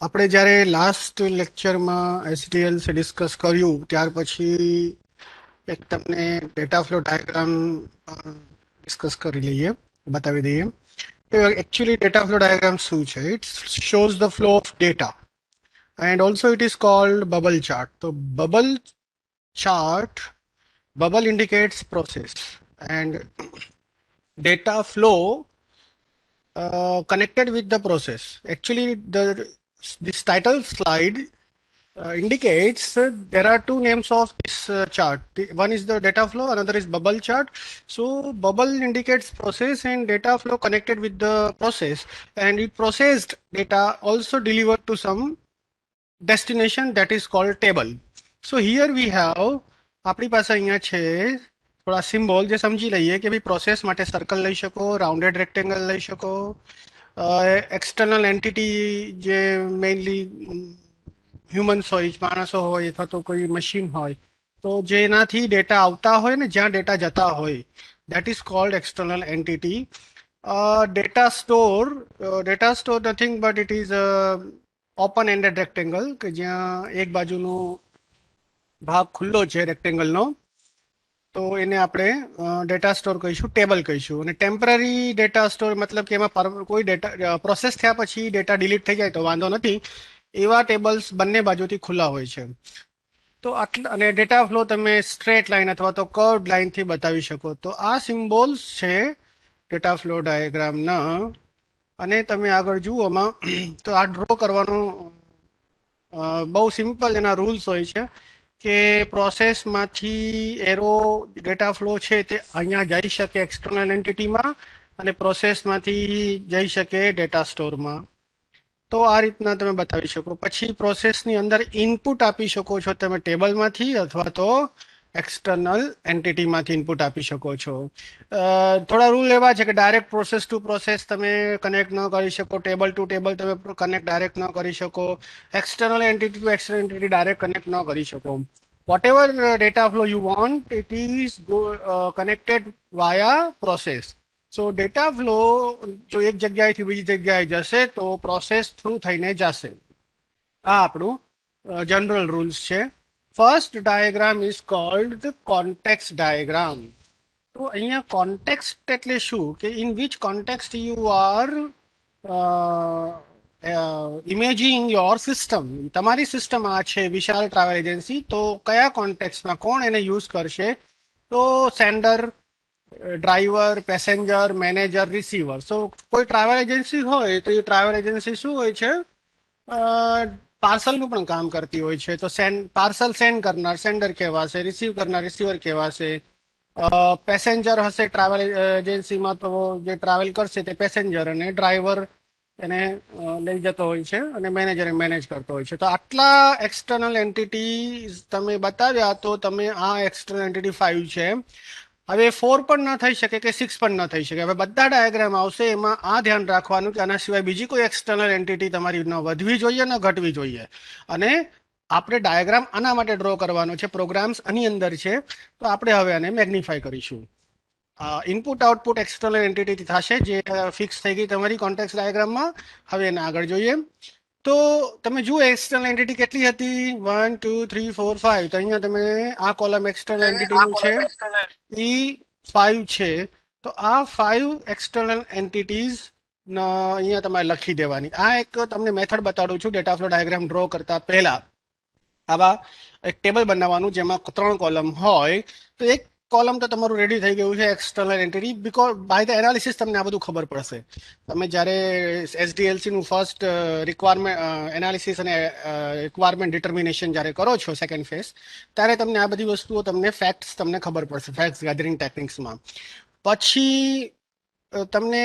આપણે જ્યારે લાસ્ટ લેક્ચરમાં એસડીએલ ડિસ્કસ કર્યું ત્યાર પછી એક તમને ડેટા ફ્લો ડાયાગ્રામ ડિસ્કસ કરી લઈએ, બતાવી દઈએ. એકચ્યુઅલી ડેટા ફ્લો ડાયાગ્રામ શું છે? It shows the flow of data and also it is called bubble chart. So chart bubble indicates process and data flow connected with the process. Actually, this title slide indicates there are two names of this chart. One is the data flow, another is bubble chart. So bubble indicates process and data flow connected with the process, and it processed data also delivered to some destination that is called table. So here we have આપણી પાસે અહીંયા છે થોડા symbol જે સમજી લઈએ કે ભાઈ પ્રોસેસ માટે સર્કલ લઈ શકો, રાઉન્ડેડ રેક્ટેંગલ લઈ શકો, એક્સટર્નલ એન્ટિટી જે મેઇનલી હ્યુમન્સ હોય, માણસો હોય અથવા તો કોઈ મશીન હોય, તો જેનાથી ડેટા આવતા હોય ને જ્યાં ડેટા જતા હોય, that is called external entity. Data store nothing but it is open ended rectangle કે જ્યાં એક બાજુનો ભાગ ખુલ્લો છે રેક્ટેંગલનો, તો એને આપણે ડેટા સ્ટોર કહીશું, ટેબલ કહીશું. અને ટેમ્પરરી ડેટા સ્ટોર મતલબ કે એમાં કોઈ ડેટા પ્રોસેસ થયા પછી ડેટા ડિલીટ થઈ જાય તો વાંધો નથી, એવા ટેબલ્સ બંને બાજુથી ખુલ્લા હોય છે. તો આટલા, અને ડેટા ફ્લો તમે સ્ટ્રેટ લાઇન અથવા તો કર્વડ લાઇનથી બતાવી શકો. તો આ સિમ્બોલ્સ છે ડેટા ફ્લો ડાયાગ્રામના. અને તમે આગળ જુઓમાં તો આ ડ્રો કરવાનું બહુ સિમ્પલ એના રૂલ્સ હોય છે કે પ્રોસેસમાંથી એરો ડેટા ફ્લો છે તે અહીંયા જઈ શકે એક્સટર્નલ એન્ટિટીમાં અને પ્રોસેસમાંથી જઈ શકે ડેટા સ્ટોરમાં. તો આ રીતના તમે બતાવી શકો. પછી પ્રોસેસની અંદર ઇનપુટ આપી શકો છો તમે ટેબલમાંથી અથવા તો એક્સટર્નલ એન્ટિટીમાંથી ઇનપુટ આપી શકો છો. થોડા રૂલ એવા છે કે ડાયરેક્ટ પ્રોસેસ ટુ પ્રોસેસ તમે કનેક્ટ ન કરી શકો, ટેબલ ટુ ટેબલ તમે કનેક્ટ ડાયરેક્ટ ન કરી શકો, external entity to external entity direct connect ન કરી શકો. whatever data flow you want, it is connected via process. So data flow જો એક જગ્યાએથી બીજી જગ્યાએ જશે તો પ્રોસેસ થ્રુ થઈને જશે. આ આપણું જનરલ રૂલ્સ છે. First diagram is called the context diagram. તો અહીંયા કોન્ટેક્સ્ટ એટલે શું કે in which context you are imaging your system. તમારી સિસ્ટમ આ છે વિશાલ ટ્રાવેલ એજન્સી, તો કયા કોન્ટેક્સ્ટમાં કોણ એને યુઝ કરશે? તો sender, driver, passenger, manager, receiver. So કોઈ ટ્રાવેલ એજન્સી હોય તો એ ટ્રાવેલ એજન્સી શું હોય છે? પાર્સલનું પણ કામ કરતી હોય છે. તો પાર્સલ સેન્ડ કરનાર સેન્ડર કહેવાશે, રિસીવ કરનાર રિસીવર કહેવાશે. પેસેન્જર હશે ટ્રાવેલ એજન્સીમાં તો જે ટ્રાવેલ કરશે તે પેસેન્જર, અને ડ્રાઈવર એને લઈ જતો હોય છે અને મેનેજર મેનેજ કરતો હોય છે. તો આટલા એક્સટર્નલ એન્ટિટી તમે બતાવ્યા તો તમે આ એક્સટર્નલ એન્ટિટી 5 છે. હવે 4 પણ ન થઈ શકે કે 6 પણ ન થઈ શકે. હવે બધા ડાયાગ્રામ આવશે એમાં આ ધ્યાન રાખવાનું કે આના સિવાય બીજી કોઈ એક્સટર્નલ એન્ટિટી તમારી ન વધવી જોઈએ ન ઘટવી જોઈએ. અને આપણે ડાયાગ્રામ આના માટે ડ્રો કરવાનો છે, પ્રોગ્રામ્સ આની અંદર છે. તો આપણે હવે આને મેગ્નિફાય કરીશું. ઇનપુટ આઉટપુટ એક્સટર્નલ એન્ટિટી થશે જે ફિક્સ થઈ ગઈ તમારી કોન્ટેક્સ્ટ ડાયાગ્રામમાં. હવે એને આગળ જોઈએ તો તમે જુઓ એક્સટર્નલ એન્ટિટી કેટલી હતી? 1 2 3 4 5. તો અહીંયા તમે આ કોલમ એક્સટર્નલ એન્ટિટીનું છે, એ 5 છે. તો આ 5 એક્સટર્નલ એન્ટિટીઝ અહીંયા તમારે લખી દેવાની. આ એક તમને મેથડ બતાડું છું ડેટા ફ્લો ડાયાગ્રામ ડ્રો કરતા પહેલા. આવા એક ટેબલ બનાવવાનું જેમાં 3 કોલમ હોય. તો એક કોલમ તો તમારું રેડી થઈ ગયું છે external entity, because by the analysis તમને આ બધું ખબર પડશે. તમે જ્યારે એસડીએલસીનું ફર્સ્ટ રિક્વાયરમેન્ટ એનાલિસિસ અને રિક્વાયરમેન્ટ ડિટર્મિનેશન જ્યારે કરો છો સેકન્ડ ફેઝ, ત્યારે તમને આ બધી વસ્તુઓ તમને ફેક્ટ્સ તમને ખબર પડશે ફેક્ટ્સ ગેધરિંગ ટેકનિક્સમાં. પછી તમને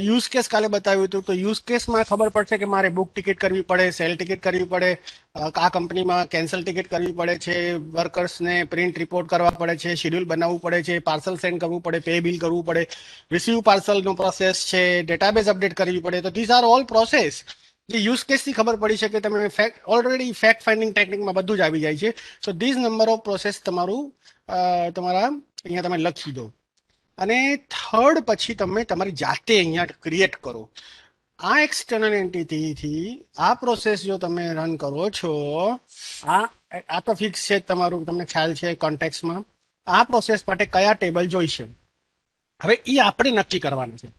યુઝ કેસ કાલે બતાવ્યું હતું, તો યુઝ કેસમાં ખબર પડશે કે મારે બુક ટિકિટ કરવી પડે, સેલ ટિકિટ કરવી પડે, આ કંપનીમાં કેન્સલ ટિકિટ કરવી પડે છે, વર્કર્સને પ્રિન્ટ રિપોર્ટ કરવા પડે છે, શેડ્યુલ બનાવવું પડે છે, પાર્સલ સેન્ડ કરવું પડે, પે બિલ કરવું પડે, રિસીવ પાર્સલનો પ્રોસેસ છે, ડેટાબેઝ અપડેટ કરવી પડે. તો ધીઝ આર ઓલ પ્રોસેસ જે યુઝ કેસથી ખબર પડી શકે. તમે ઓલરેડી ફેક્ટ ફાઇન્ડિંગ ટેકનિકમાં બધું જ આવી જાય છે. સો ધીઝ નંબર ઓફ પ્રોસેસ તમારું તમારા અહીંયા તમે લખી દો. અને થર્ડ પછી તમે તમારી જાતે અહીંયા ક્રિએટ કરો. આ એક્સટર્નલ એન્ટિટીથી આ પ્રોસેસ જો તમે રન કરો છો, આ આ તો ફિક્સ છે તમારું, તમને ખ્યાલ છે કોન્ટેક્સમાં આ પ્રોસેસ માટે કયા ટેબલ જોઈશે. હવે એ આપણે નક્કી કરવાનું છે.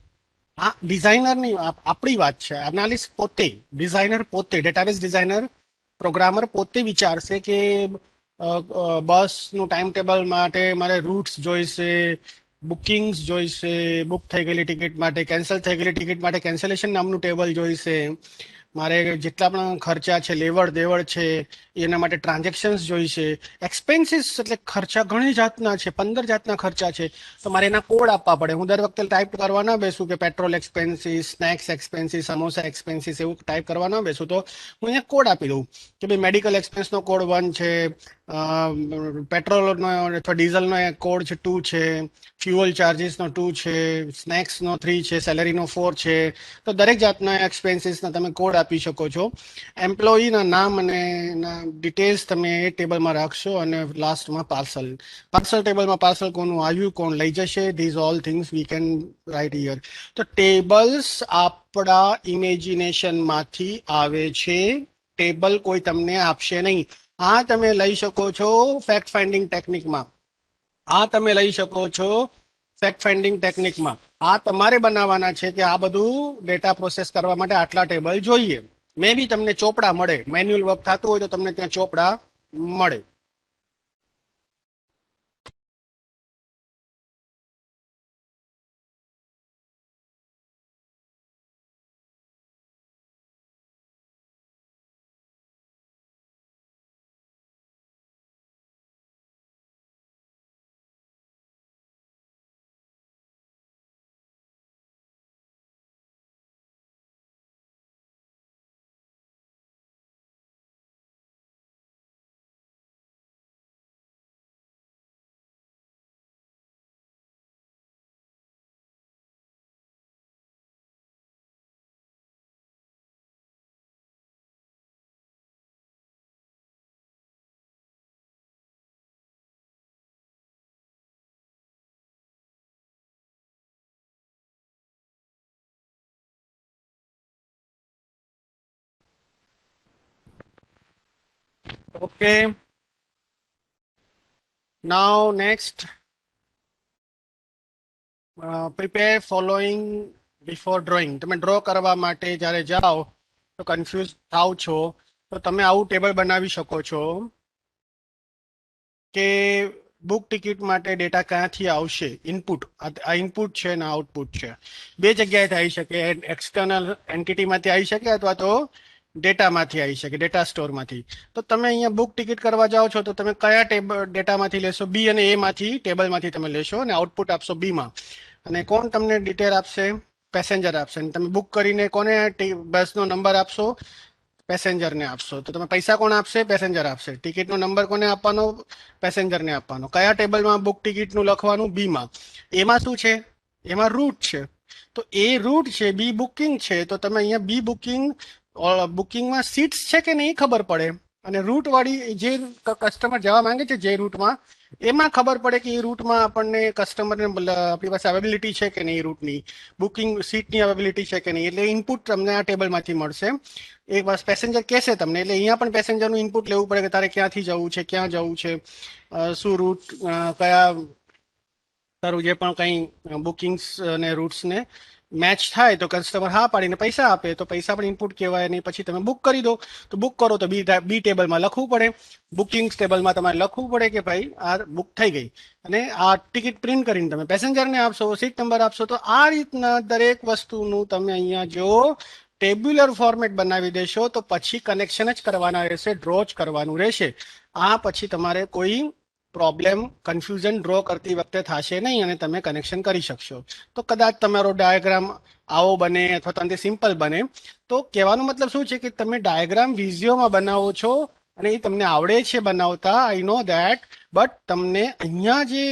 આ ડિઝાઇનરની આપણી વાત છે. એનાલિસ્ટ પોતે, ડિઝાઇનર પોતે, ડેટાબેઝ ડિઝાઇનર, પ્રોગ્રામર પોતે વિચારશે કે બસનું ટાઈમ ટેબલ માટે મારે રૂટ્સ જોઈશે, બુકિંગ્સ જોઈશે, બુક થઈ ગયેલી ટિકિટ માટે, કેન્સલ થઈ ગયેલી ટિકિટ માટે કેન્સલેશન નામનું ટેબલ જોઈશે, મારે જેટલા પણ ખર્ચા છે, લેવડ દેવડ છે, એના માટે ટ્રાન્ઝેક્શન્સ જોઈશે, એક્સપેન્સીસ એટલે ખર્ચા ઘણી જાતના છે, 15 જાતના ખર્ચા છે. તો મારે એના કોડ આપવા પડે. હું દર વખતે ટાઈપ કરવા ના બેસું કે petrol expenses, snacks expenses, samosa expenses એવું ટાઈપ કરવા ના બેસું. તો હું અહીંયા કોડ આપી દઉં કે ભાઈ મેડિકલ એક્સપેન્સનો કોડ 1 છે, પેટ્રોલનો અથવા ડીઝલનો કોડ છે 2 છે, ફ્યુઅલ ચાર્જીસનો 2 છે, સ્નેક્સનો 3 છે, સેલેરીનો 4 છે. તો દરેક જાતના એક્સપેન્સીસના તમે કોડ આપી શકો છો. એમ્પ્લોયીના નામ અને એના ડિટેલ્સ તમે એ ટેબલમાં રાખશો અને લાસ્ટમાં પાર્સલ ટેબલમાં પાર્સલ કોનું આવ્યું, કોણ લઈ જશે, this all things we can write here. તો ટેબલ્સ આપણા ઇમેજિનેશનમાંથી આવે છે. ટેબલ કોઈ તમને આપશે નહીં. આ તમે લઈ શકો છો ફેક્ટ ફાઇન્ડિંગ ટેકનિકમાં. આ તમે લઈ શકો છો ફેક્ટ ફાઇન્ડિંગ ટેકનિકમાં. આ તમારે બનાવવાના છે કે આ બધું ડેટા પ્રોસેસ કરવા માટે આટલા ટેબલ જોઈએ. મે બી તમને ચોપડા મળે, મેન્યુઅલ વર્ક થતું હોય તો તમને ત્યાં ચોપડા મળે. Okay, now next, prepare following before drawing. તમે ડ્રો કરવા માટે જ્યારે જાઓ તો કન્ફ્યુઝ થાવ છો, તો તમે આવું ટેબલ બનાવી શકો છો કે બુક ટિકિટ માટે ડેટા ક્યાંથી આવશે. ઇનપુટ, આ ઇનપુટ છે ને આઉટપુટ છે. બે જગ્યાએથી આવી શકે, એક્સટર્નલ એન્ટિટીમાંથી આવી શકે અથવા તો ડેટામાંથી આવી શકે, ડેટા સ્ટોરમાંથી. તો તમે અહીંયા બુક ટિકિટ કરવા જાઓ છો તો તમે કયા ટેબલ ડેટામાંથી લેશો? બી અને એ માંથી, ટેબલમાંથી તમે લેશો અને આઉટપુટ આપશો બીમાં. અને કોણ તમને ડિટેલ આપશે? પેસેન્જર આપશે. અને તમે બુક કરીને કોને બસનો નંબર આપશો? પેસેન્જરને આપશો. તો તમે પૈસા કોણ આપશે? પેસેન્જર આપશે. ટિકિટનો નંબર કોને આપવાનો? પેસેન્જરને આપવાનો. કયા ટેબલમાં બુક ટિકિટનું લખવાનું? બીમાં. એમાં શું છે? એમાં રૂટ છે. તો એ રૂટ છે, બી બુકિંગ છે. તો તમે અહીંયા બી બુકિંગ, બુકિંગમાં સીટ્સ છે કે નહીં ખબર પડે. અને રૂટ વાળી જે કસ્ટમર જવા માંગે છે જે રૂટમાં, એમાં ખબર પડે કે એ રૂટમાં આપણને કસ્ટમરને આપણી પાસે અવેબિલિટી છે કે નહીં, રૂટની બુકિંગ સીટની અવેબિલિટી છે કે નહીં. એટલે ઇનપુટ તમને આ ટેબલમાંથી મળશે. એક બસ પેસેન્જર કહેશે તમને, એટલે અહીંયા પણ પેસેન્જરનું ઇનપુટ લેવું પડે કે તારે ક્યાંથી જવું છે, ક્યાં જવું છે, શું રૂટ, કયા તારું જે પણ કંઈ બુકિંગ્સ અને રૂટ્સને મેચ થાય તો કસ્ટમર હા પાડીને પૈસા આપે, તો પૈસા પણ ઇનપુટ કહેવાય. નહીં પછી તમે બુક કરી દો, તો બુક કરો તો બી ટેબલમાં લખવું પડે, બુકિંગ્સ ટેબલમાં તમારે લખવું પડે કે ભાઈ આ બુક થઈ ગઈ. અને આ ટિકિટ પ્રિન્ટ કરીને તમે પેસેન્જરને આપશો, સીટ નંબર આપશો. તો આ રીતના દરેક વસ્તુનું તમે અહીંયા જો ટેબ્યુલર ફોર્મેટ બનાવી દેશો તો પછી કનેક્શન જ કરવાના રહેશે, ડ્રો જ કરવાનું રહેશે. આ પછી તમારે કોઈ પ્રોબ્લેમ, કન્ફ્યુઝન ડ્રો કરતી વખતે થશે નહીં અને તમે કનેક્શન કરી શકશો. તો કદાચ તમારો ડાયાગ્રામ આવો બને અથવા તો સિમ્પલ બને. તો કહેવાનો મતલબ શું છે કે તમે ડાયાગ્રામ વિઝિયોમાં બનાવો છો અને એ તમને આવડે છે બનાવતા, આઈ નો ધેટ. બટ તમને અહીંયા જે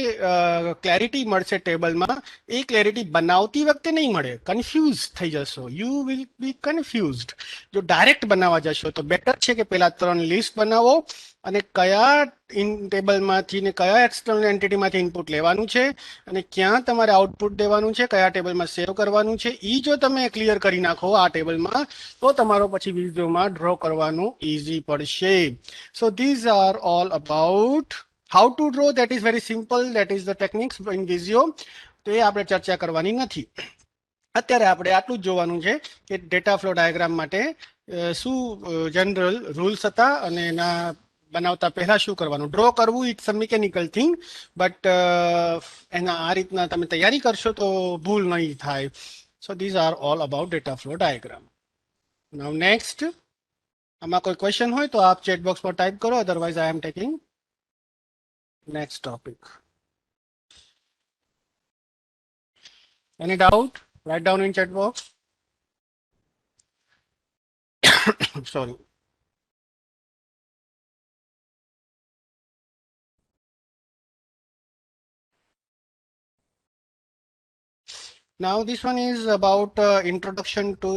ક્લેરિટી મળશે ટેબલમાં એ ક્લેરિટી બનાવતી વખતે નહીં મળે, કન્ફ્યુઝ થઈ જશો, યુ વિલ બી કન્ફ્યુઝડ. જો ડાયરેક્ટ બનાવવા જશો તો બેટર છે કે પહેલા 3 લિસ્ટ બનાવો અને કયા ટેબલમાંથી ને કયા એક્સટર્નલ એન્ટિટીમાંથી ઇનપુટ લેવાનું છે અને ક્યાં તમારે આઉટપુટ દેવાનું છે, કયા ટેબલમાં સેવ કરવાનું છે, એ જો તમે ક્લિયર કરી નાખો આ ટેબલમાં તો તમારો પછી વિઝિયોમાં ડ્રો કરવાનું ઇઝી પડશે. So these are all about how to draw. That is very simple, that is the techniques in Visio. તો એ આપણે ચર્ચા કરવાની નથી. અત્યારે આપણે આટલું જ જોવાનું છે કે ડેટા ફ્લો ડાયાગ્રામ માટે શું જનરલ રૂલ્સ હતા અને એના બનાવતા પહેલા શું કરવાનું. ડ્રો કરવું it's a mechanical thing, but એના આ રીતના તમે તૈયારી કરશો તો ભૂલ નહીં થાય. સો these are all about data flow diagram. Now next, આમાં કોઈ ક્વેશ્ચન હોય તો આપ ચેટ બોક્સમાં ટાઈપ કરો, otherwise I am taking next topic. Any doubt? Write down in chat box. Sorry. Now this one is about introduction to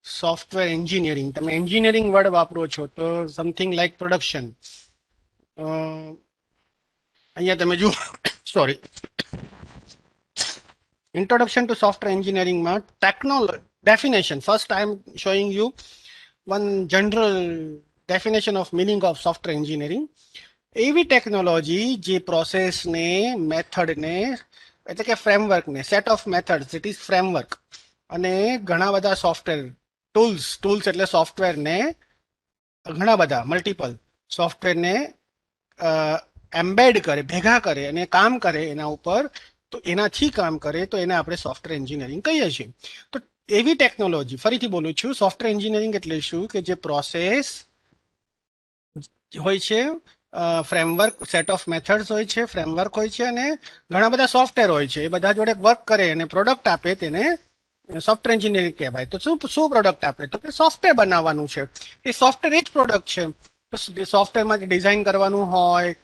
software engineering. તમે engineering word વાપરો છો તો something like production. અહીંયા તમે જુઓ, sorry. Introduction to software engineering માં technology definition. First I am showing you one general definition of meaning of software engineering. એવી technology જે પ્રોસેસને, મેથડને, એટલે કે ફ્રેમવર્કને, set of methods, it is framework, અને ઘણા બધા સોફ્ટવેર ટૂલ્સ એટલે સોફ્ટવેરને ઘણા બધા મલ્ટિપલ સોફ્ટવેરને એમ્બેડ કરે, ભેગા કરે અને કામ કરે એના ઉપર, તો એનાથી કામ કરે તો એને આપણે સોફ્ટવેર એન્જિનિયરિંગ કહીએ છીએ. તો એવી ટેકનોલોજી, ફરીથી બોલું છું, સોફ્ટવેર એન્જિનિયરિંગ એટલે શું કે જે પ્રોસેસ હોય છે, ફ્રેમવર્ક, સેટ ઓફ મેથડ્સ હોય છે, ફ્રેમવર્ક હોય છે અને ઘણા બધા સોફ્ટવેર હોય છે, એ બધા જોડે વર્ક કરે અને પ્રોડક્ટ આપે, તેને સોફ્ટવેર એન્જિનિયરિંગ કહેવાય. તો શું પ્રોડક્ટ આપે? તો કે સોફ્ટવેર બનાવવાનું છે. એ સોફ્ટવેર એ જ પ્રોડક્ટ છે. તો સોફ્ટવેરમાં ડિઝાઇન કરવાનું હોય,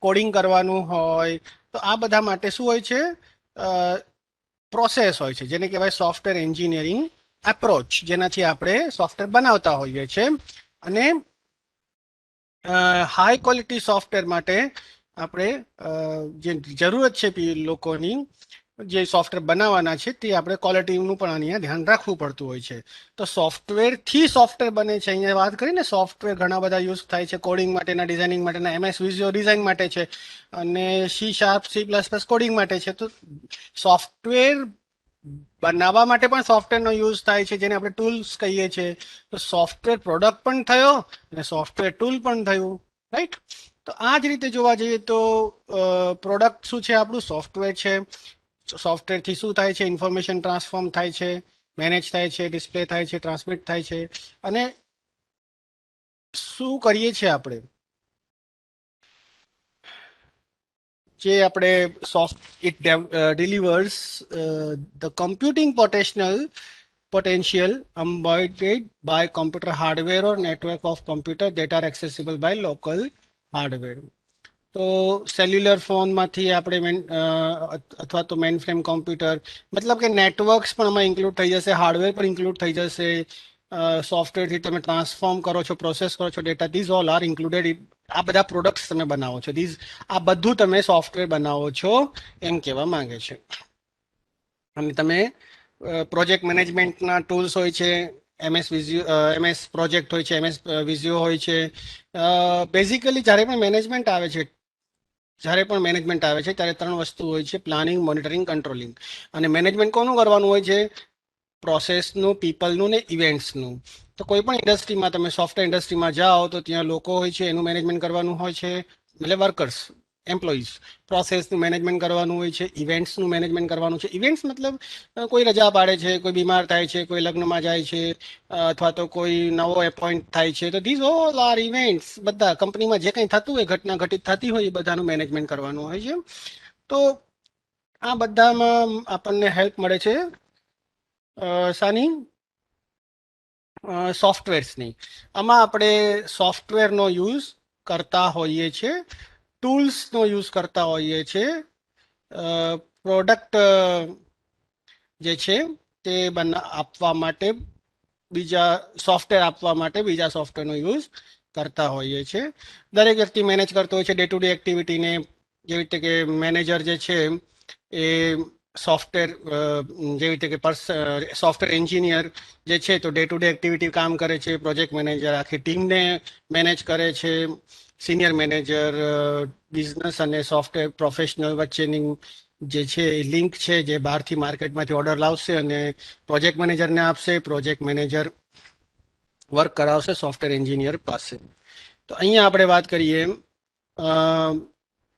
કોડિંગ કરવાનું હોય, તો આ બધા માટે શું હોય છે? પ્રોસેસ હોય છે, જેને કહેવાય સોફ્ટવેર એન્જિનિયરિંગ એપ્રોચ, જેનાથી આપણે સોફ્ટવેર બનાવતા હોઈએ છીએ. અને હાઈ ક્વોલિટી સોફ્ટવેર માટે આપણે જે જરૂરત છે લોકોની, જે સોફ્ટવેર બનાવવાના છે તે આપણે ક્વોલિટીનું પણ અહીંયા ધ્યાન રાખવું પડતું હોય છે. તો સોફ્ટવેરથી સોફ્ટવેર બને છે. અહીંયા વાત કરીને સોફ્ટવેર ઘણા બધા યુઝ થાય છે કોડિંગ માટેના, ડિઝાઇનિંગ માટેના. MS વિઝ્યુઅલ ડિઝાઇન માટે છે અને C#, C++ કોડિંગ માટે છે. તો સોફ્ટવેર બનાવવા માટે પણ સોફ્ટવેરનો યુઝ થાય છે, જેને આપણે ટૂલ્સ કહીએ છીએ. તો સોફ્ટવેર પ્રોડક્ટ પણ થયો અને સોફ્ટવેર ટૂલ પણ થયું, રાઈટ? તો આ જ રીતે જોવા જઈએ તો પ્રોડક્ટ શું છે? આપણું સોફ્ટવેર છે. સોફ્ટવેરથી શું થાય છે? ઇન્ફોર્મેશન ટ્રાન્સફોર્મ થાય છે, મેનેજ થાય છે, ડિસ્પ્લે થાય છે, ટ્રાન્સમિટ થાય છે. અને શું કરીએ છીએ આપણે? જે આપણે it delivers the computing potential embodied by computer hardware or network of computer that are accessible by local hardware. તો સેલ્યુલર ફોનમાંથી આપણે અથવા તો મેઇન ફ્રેમ કોમ્પ્યુટર, મતલબ કે નેટવર્ક્સ પણ આમાં ઇન્ક્લુડ થઈ જશે, હાર્ડવેર પણ ઇન્ક્લુડ થઈ જશે. સોફ્ટવેરથી તમે ટ્રાન્સફોર્મ કરો છો, પ્રોસેસ કરો છો data, this all are included. આ બધા પ્રોડક્ટ્સ તમે બનાવો છો, આ બધું તમે સોફ્ટવેર બનાવો છો એમ કહેવા માંગે છે. અને તમે પ્રોજેક્ટ મેનેજમેન્ટના ટૂલ્સ હોય છે, MS પ્રોજેક્ટ હોય છે, MS વિઝ્યુઓ હોય છે. બેઝિકલી જ્યારે પણ મેનેજમેન્ટ આવે છે ત્યારે 3 વસ્તુ હોય છે: પ્લાનિંગ, મોનિટરિંગ, કંટ્રોલિંગ. અને મેનેજમેન્ટ કોનું કરવાનું હોય છે? પ્રોસેસનું, પીપલનું ને ઇવેન્ટ્સનું. તો કોઈ પણ ઇન્ડસ્ટ્રીમાં, તમે સોફ્ટવેર ઇન્ડસ્ટ્રીમાં જાઓ તો ત્યાં લોકો હોય છે, એનું મેનેજમેન્ટ કરવાનું હોય છે, એટલે વર્કર્સ, એમ્પ્લોઈઝ. પ્રોસેસનું મેનેજમેન્ટ કરવાનું હોય છે, ઇવેન્ટ્સનું મેનેજમેન્ટ કરવાનું છે. ઇવેન્ટ્સ મતલબ કોઈ રજા પાડે છે, કોઈ બીમાર થાય છે, કોઈ લગ્નમાં જાય છે, અથવા તો કોઈ નવો એપોઇન્ટ થાય છે. તો ધીઝ ઓલ આર ઇવેન્ટ્સ. બધા કંપનીમાં જે કંઈ થતું હોય, ઘટના ઘટિત થતી હોય, એ બધાનું મેનેજમેન્ટ કરવાનું હોય છે. તો આ બધામાં આપણને હેલ્પ મળે છે સાની? સોફ્ટવેર્સની. આમાં આપણે સોફ્ટવેરનો યુઝ કરતા હોઈએ છે, ટૂલ્સનો યુઝ કરતા હોઈએ છે, પ્રોડક્ટ જે છે તે આપવા માટે બીજા સોફ્ટવેર આપવા માટે બીજા સોફ્ટવેરનો યુઝ કરતા હોઈએ છે. દરેક વ્યક્તિ મેનેજ કરતો હોય છે ડે ટુ ડે એક્ટિવિટીને. જેવી રીતે કે મેનેજર જે છે એ સોફ્ટવેર જેવી રીતે કે સોફ્ટવેર એન્જિનિયર જે છે તો ડે ટુ ડે એક્ટિવિટી કામ કરે છે. પ્રોજેક્ટ મેનેજર આખી ટીમને મેનેજ કરે છે. સિનિયર મેનેજર બિઝનેસ અને સોફ્ટવેર પ્રોફેશનલ વચ્ચેની જે છે એ લિંક છે, જે બહારથી માર્કેટમાંથી ઓર્ડર લાવશે અને પ્રોજેક્ટ મેનેજરને આપશે. પ્રોજેક્ટ મેનેજર વર્ક કરાવશે સોફ્ટવેર એન્જિનિયર પાસે. તો અહીંયા આપણે વાત કરીએ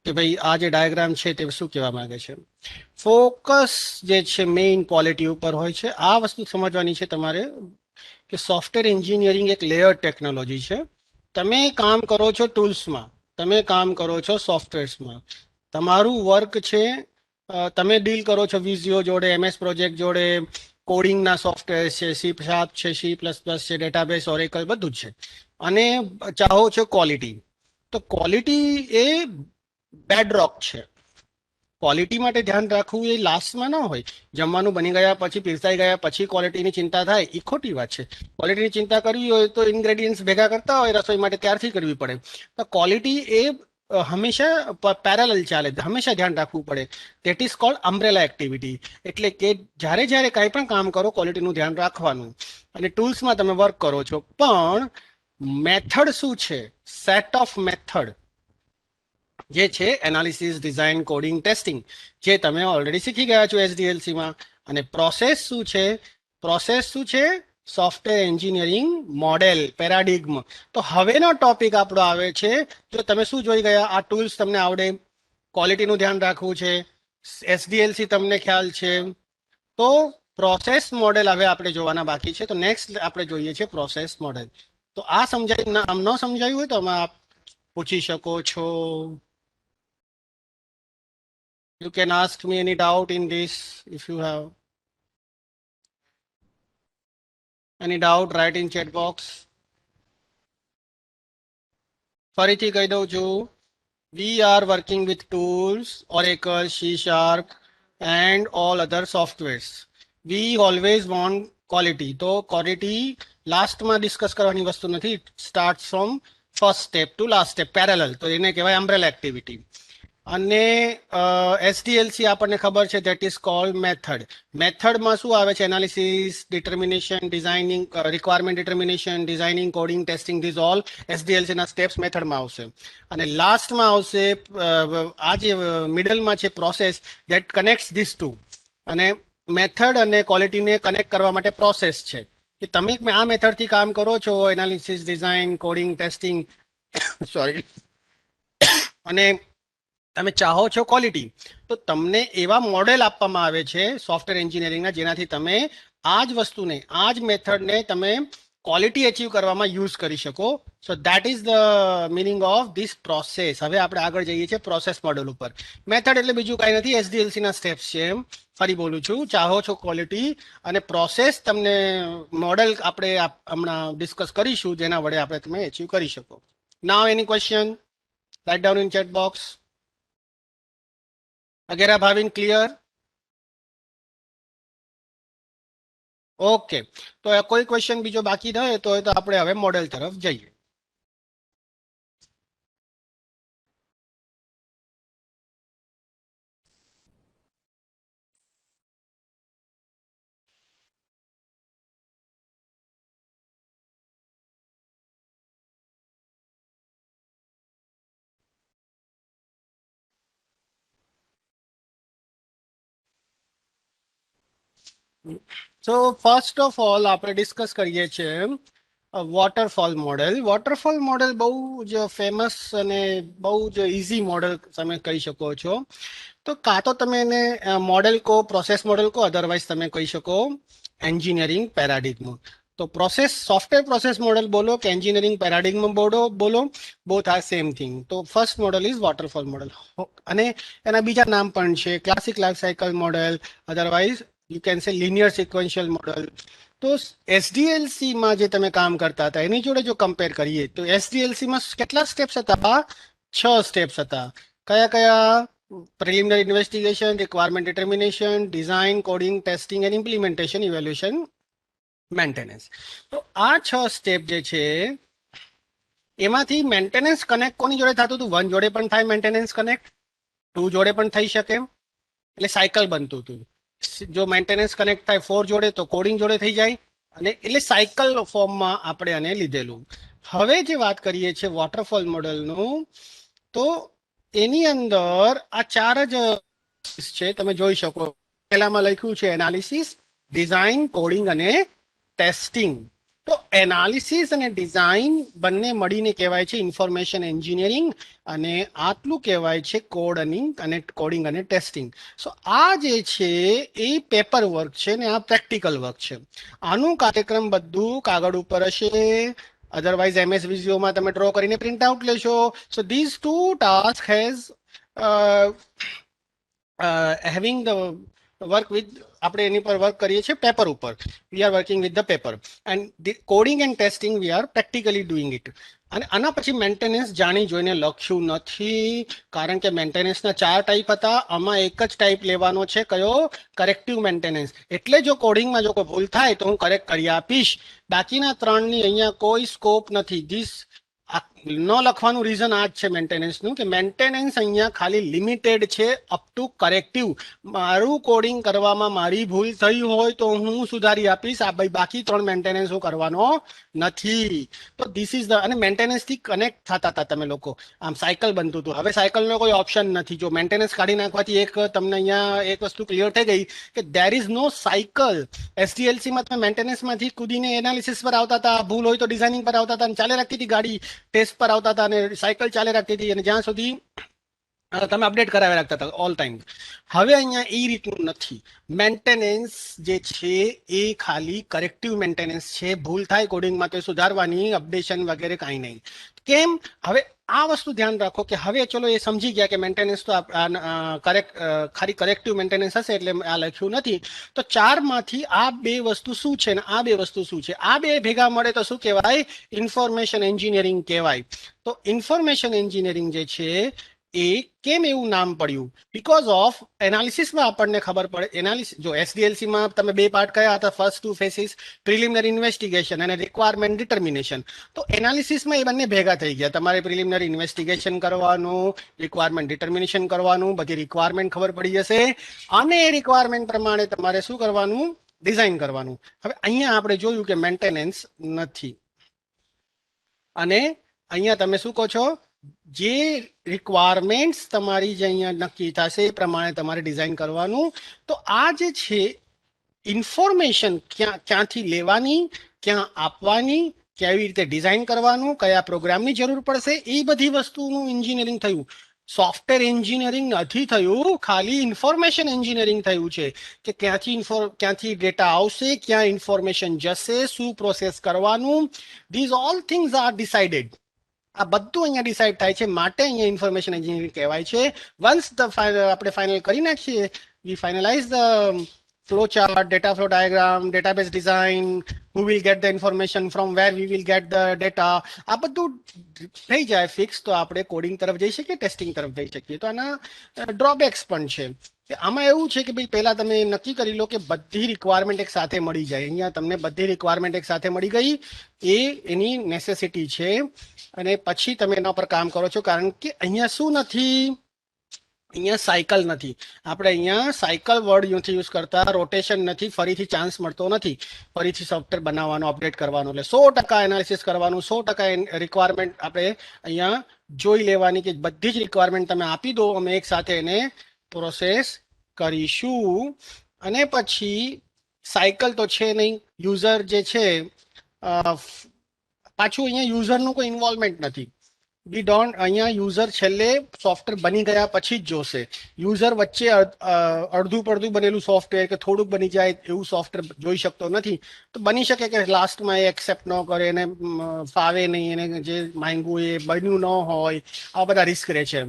કે ભાઈ આ જે ડાયાગ્રામ છે તે શું કહેવા માંગે છે. ફોકસ જે છે મેઇન ક્વોલિટી ઉપર હોય છે. આ વસ્તુ સમજવાની છે તમારે કે સોફ્ટવેર એન્જિનિયરિંગ એક લેયર ટેકનોલોજી છે. તમે કામ કરો છો ટૂલ્સમાં, તમે કામ કરો છો સોફ્ટવેર્સમાં. તમારું વર્ક છે, તમે ડીલ કરો છો વિઝિયો જોડે, MS પ્રોજેક્ટ જોડે, કોડિંગના સોફ્ટવેર છે, C# છે, C++ છે, ડેટાબેઝ, ઓરેકલ, બધું જ છે. અને ચાહો છો ક્વોલિટી, તો ક્વોલિટી એ બેડરોક છે. ક્વોલિટી માટે ધ્યાન રાખવું એ લાસ્ટમાં ન હોય. જમવાનું બની ગયા પછી, પીરસાઈ ગયા પછી ક્વોલિટીની ચિંતા થાય એ ખોટી વાત છે. ક્વોલિટીની ચિંતા કરવી હોય તો ઇન્ગ્રેડિયન્ટ્સ ભેગા કરતા હોય રસોઈ માટે ત્યારથી કરવી પડે. તો ક્વોલિટી એ હંમેશા પેરેલલ ચાલે, હંમેશા ધ્યાન રાખવું પડે. That is called umbrella activity. એટલે કે જ્યારે જ્યારે કંઈ પણ કામ કરો ક્વોલિટીનું ધ્યાન રાખવાનું. અને ટૂલ્સમાં તમે વર્ક કરો છો, પણ મેથડ શું છે? સેટ ઓફ મેથડ જે છે એનાલિસિસ, ડિઝાઇન, કોડિંગ, ટેસ્ટિંગ, જે તમે ઓલરેડી શીખી ગયા છો SDLCમાં. અને પ્રોસેસ શું છે? પ્રોસેસ શું છે? Software engineering model, paradigm. તો હવેનો ટોપિક આપણો આવે છે, જો તમે શું જોઈ ગયા, આ ટૂલ્સ તમને આવડે, ક્વોલિટીનું ધ્યાન રાખવું છે, SDLC તમને ખ્યાલ છે, તો પ્રોસેસ મોડેલ હવે આપણે જોવાના બાકી છે. તો નેક્સ્ટ આપણે જોઈએ છે પ્રોસેસ મોડેલ. તો આ સમજાય આમ ન સમજાયું હોય તો અમે આપ પૂછી શકો છો. You can ask me any doubt in this if you have any doubt, write in chat box. ફરીથી કહી દઉં છું, we are working with tools, Oracle, C# and all other softwares. We always want quality. તો quality લાસ્ટમાં discuss કરવાની વસ્તુ નથી. Start from first step two last step, parallel. તો એને કહેવાય અમ્બ્રેલા એક્ટિવિટી. અને SDLC આપણને ખબર છે, ધેટ ઇઝ કોલ્ડ મેથડ. મેથડમાં શું આવે છે? Analysis, determination, designing, requirement determination, designing, coding, testing, these all SDLCના સ્ટેપ્સ મેથડમાં આવશે. અને લાસ્ટમાં આવશે આ જે મિડલમાં છે process, that connects this two. અને મેથડ અને ક્વોલિટીને કનેક્ટ કરવા માટે પ્રોસેસ છે કે તમે આ મેથડથી કામ કરો છો, analysis, design, coding, testing, sorry, અને તમે ચાહો છો ક્વોલિટી, તો તમને એવા મોડેલ આપવામાં આવે છે સોફ્ટવેર એન્જિનિયરિંગના, જેનાથી તમે આ જ વસ્તુને, આ જ મેથડને તમે ક્વોલિટી અચીવ કરવામાં યુઝ કરી શકો. So that is the meaning of this process. હવે આપણે આગળ જઈએ છીએ પ્રોસેસ મોડેલ ઉપર. મેથડ એટલે બીજું કાંઈ નથી, SDLCના સ્ટેપ્સ છે. એમ ફરી બોલું છું, ચાહો છો ક્વોલિટી, અને પ્રોસેસ તમને મોડેલ આપણે હમણાં ડિસ્કસ કરીશું, જેના વડે આપણે તમે અચીવ કરી શકો. Now any question, write down in chat box. વગેરે ભાવિન ક્લિયર? ઓકે, તો કોઈ ક્વેશ્ચન બીજો બાકી રહે તો આપણે હવે મોડેલ તરફ જઈએ. સો ફર્સ્ટ ઓફ ઓલ આપણે ડિસ્કસ કરીએ છીએ વોટરફોલ મોડેલ. વોટરફોલ મોડેલ બહુ જ ફેમસ અને બહુ જ ઇઝી મોડેલ તમે કહી શકો છો. તો કાં તો તમે એને મોડેલ કહો, પ્રોસેસ મોડેલ કહો, અધરવાઇઝ તમે કહી શકો એન્જિનિયરિંગ પેરાડિગ્મ. તો પ્રોસેસ, સોફ્ટવેર પ્રોસેસ મોડેલ બોલો કે એન્જિનિયરિંગ પેરાડિગ્મ બોલો, બોથ આર સેમ થિંગ. તો first model is waterfall model. અને એના બીજા નામ પણ છે, classic life cycle model, otherwise you can say linear sequential model, તો એસડીએલસી માં જે તમે કામ કરતા હતા એની જોડે જો કમ્પેર કરીએ તો એસડીએલસી માં કેટલા સ્ટેપ્સ હતા? 6 સ્ટેપ્સ હતા. કયા કયા? Preliminary investigation, requirement determination, design, coding, testing and implementation, evaluation, maintenance. તો આ 6 સ્ટેપ જે છે એમાંથી મેન્ટેનન્સ કનેક્ટ કોની જોડે થતું હતું? 1 જોડે પણ થાય મેન્ટેનન્સ કનેક્ટ, 2 જોડે પણ થઈ શકે, એટલે સાયકલ બનતું હતું. જો મેન્ટેનન્સ કનેક્ટ થાય 4 જોડે તો કોડિંગ જોડે થઈ જાય, અને એટલે સાયકલ ફોર્મમાં આપણે આને લીધેલું. હવે જે વાત કરીએ છીએ વોટરફોલ મોડલનું, તો એની અંદર આ 4 જ છે, તમે જોઈ શકો. પહેલામાં લખ્યું છે એનાલિસિસ, ડિઝાઇન, કોડિંગ અને ટેસ્ટિંગ. તો એનાલિસિસ અને ડિઝાઇન બંને મળીને કહેવાય છે ઇન્ફોર્મેશન એન્જિનિયરિંગ, અને આટલું કહેવાય છે કોડિંગ અને ટેસ્ટિંગ. સો આ જે છે એ પેપર વર્ક છે ને આ પ્રેક્ટિકલ વર્ક છે. આનું કાર્યક્રમ બધું કાગળ ઉપર હશે, અધરવાઇઝ એમએસ વિઝ્યુમાં તમે ડ્રો કરીને પ્રિન્ટ આઉટ લેશો. સો this 2 task has having the work with, આપણે એની પર વર્ક કરીએ છીએ પેપર ઉપર. We are working with the paper and coding and testing we are practically doing it. અને આના પછી મેન્ટેનન્સ જાણી જોઈને લખ્યું નથી, કારણ કે મેન્ટેનન્સના 4 ટાઈપ હતા. આમાં એક જ ટાઈપ લેવાનો છે, કયો? Corrective maintenance. એટલે જો કોડિંગમાં જો કોઈ ભૂલ થાય તો હું કરેક્ટ કરી આપીશ. બાકીના 3ની અહીંયા કોઈ સ્કોપ નથી. ધીસ ન લખવાનું રીઝન આ જ છે મેન્ટેનન્સનું, કે મેન્ટેનન્સ અહીંયા ખાલી લિમિટેડ છે અપ ટુ કરેક્ટિવ. મારું કોડિંગ કરવામાં મારી ભૂલ થઈ હોય તો હું સુધારી આપીશ, આ ભાઈ બાકી 3 મેન્ટેનન્સ હું કરવાનો નથી. તો ધીસ ઇઝ ધ, અને મેન્ટેનન્સથી કનેક્ટ થતા હતા તમે લોકો, આમ સાયકલ બનતું હતું. હવે સાયકલનો કોઈ ઓપ્શન નથી. જો મેન્ટેનન્સ કાઢી નાખવાથી એક તમને અહીંયા એક વસ્તુ ક્લિયર થઈ ગઈ કે દેર ઇઝ નો સાયકલ. એસડીએલસીમાં તમે મેન્ટેનન્સમાંથી કૂદીને એનાલિસિસ પર આવતા હતા, ભૂલ હોય તો ડિઝાઇનિંગ પર આવતા હતા, અને ચાલે રાખતી હતી ગાડી, ટેસ્ટ પર આવતા હતા, અને સાયકલ ચાલે રાખતી હતી, અને જ્યાં સુધી તમે અપડેટ કરાવી રાખતા હતા ઓલ ટાઈમ. હવે અહીંયા એ રીતનું નથી. મેન્ટેનન્સ જે છે એ ખાલી કરેક્ટિવ મેન્ટેનન્સ છે. ભૂલ થાય કોડિંગમાં તો સુધારવાની, અપડેશન વગેરે કાંઈ નહીં. કેમ? હવે આ વસ્તુ ધ્યાન રાખો કે હવે ચલો એ સમજી ગયા કે મેન્ટેનન્સ તો ખાલી કરેક્ટિવ મેન્ટેનન્સ હશે એટલે આ લખ્યું નથી. તો 4માંથી આ 2 વસ્તુ શું છે ને આ 2 વસ્તુ શું છે? આ 2 ભેગા મળે તો શું કહેવાય? ઇન્ફોર્મેશન એન્જિનિયરિંગ કહેવાય. તો ઇન્ફોર્મેશન એન્જિનિયરિંગ જે છે એ કેમ એવું નામ પડ્યું? બીકોઝ ઓફ એનાલિસિસમાં આપણને ખબર પડે. એનાલિસિસ જો એસડીએલસીમાં તમે 2 પાર્ટ કયા હતા? ફર્સ્ટ 2 ફેસિસ, પ્રિલિમિનરી ઇન્વેસ્ટિગેશન અને રિક્વાયરમેન્ટ ડિટર્મિનેશન. તો એનાલિસિસમાં એ બંને ભેગા થઈ ગયા. તમારે પ્રિલિમિનરી ઇન્વેસ્ટિગેશન કરવાનું, રિક્વાયરમેન્ટ ડિટર્મિનેશન કરવાનું, બધી રિક્વાયરમેન્ટ ખબર પડી જશે, અને એ રિક્વાયરમેન્ટ પ્રમાણે તમારે શું કરવાનું? ડિઝાઇન કરવાનું. હવે અહીંયા આપણે જોયું કે મેન્ટેનન્સ નથી, અને અહીંયા તમે શું કહો છો? જે રિક્વાયરમેન્ટ્સ તમારી જે અહીંયા નક્કી થશે એ પ્રમાણે તમારે ડિઝાઇન કરવાનું. તો આ જે છે ઇન્ફોર્મેશન ક્યાંથી લેવાની, ક્યાં આપવાની, કેવી રીતે ડિઝાઇન કરવાનું, કયા પ્રોગ્રામની જરૂર પડશે, એ બધી વસ્તુનું એન્જિનિયરિંગ થયું. સોફ્ટવેર એન્જિનિયરિંગ નથી થયું, ખાલી ઇન્ફોર્મેશન એન્જિનિયરિંગ થયું છે. કે ક્યાંથી ડેટા આવશે, ક્યાં ઇન્ફોર્મેશન જશે, શું પ્રોસેસ કરવાનું, this all things are decided. આ બધું અહીંયા ડિસાઇડ થાય છે, માટે અહીંયા ઇન્ફોર્મેશન એન્જિનિયરિંગ કહેવાય છે. વન્સ ધ આપણે ફાઇનલ કરી નાખીએ, we finalize the flow chart, data flow diagram, database design, who will get the information, from where we will get the data, આ બધું થઈ જાય ફિક્સ, તો આપણે કોડિંગ તરફ જઈ શકીએ, ટેસ્ટિંગ તરફ જઈ શકીએ. તો આના ડ્રોબેક્સ પણ છે. આમાં એવું છે કે ભાઈ પહેલા તમે નક્કી કરી લો કે બધી રિક્વાયરમેન્ટ એક સાથે મળી જાય. અહીંયા તમને બધી રિક્વાયરમેન્ટ એક સાથે મળી ગઈ, એ એની નેસેસિટી છે, અને પછી તમે એના પર કામ કરો છો. કારણ કે અહીંયા શું નથી? અહીંયા સાયકલ નથી. આપણે અહીંયા સાયકલ વર્ડ નથી યુઝ કરતા, રોટેશન નથી, ફરીથી ચાન્સ મળતો નથી ફરીથી સોફ્ટવેર બનાવવાનો, અપડેટ કરવાનો. એટલે 100% એનાલિસિસ કરવાનું, 100% રિક્વાયરમેન્ટ આપણે અહીંયા જોઈ લેવાની કે બધી જ રિક્વાયરમેન્ટ તમે આપી દો, અમે એક સાથે એને પ્રોસેસ કરીશું. અને પછી સાયકલ તો છે નહીં. યુઝર જે છે, પાછું અહીંયા યુઝરનું કોઈ ઇન્વોલ્વમેન્ટ નથી. વી ડોન્ટ, અહીંયા યુઝર છેલ્લે સોફ્ટવેર બની ગયા પછી જ જોશે. યુઝર વચ્ચે અડધું પડધું બનેલું સોફ્ટવેર કે થોડુંક બની જાય એવું સોફ્ટવેર જોઈ શકતો નથી. તો બની શકે કે લાસ્ટમાં એ એક્સેપ્ટ ન કરે, એને ફાવે નહીં, એને જે માંગ્યું એ બન્યું ન હોય, આ બધા રિસ્ક રહે છે.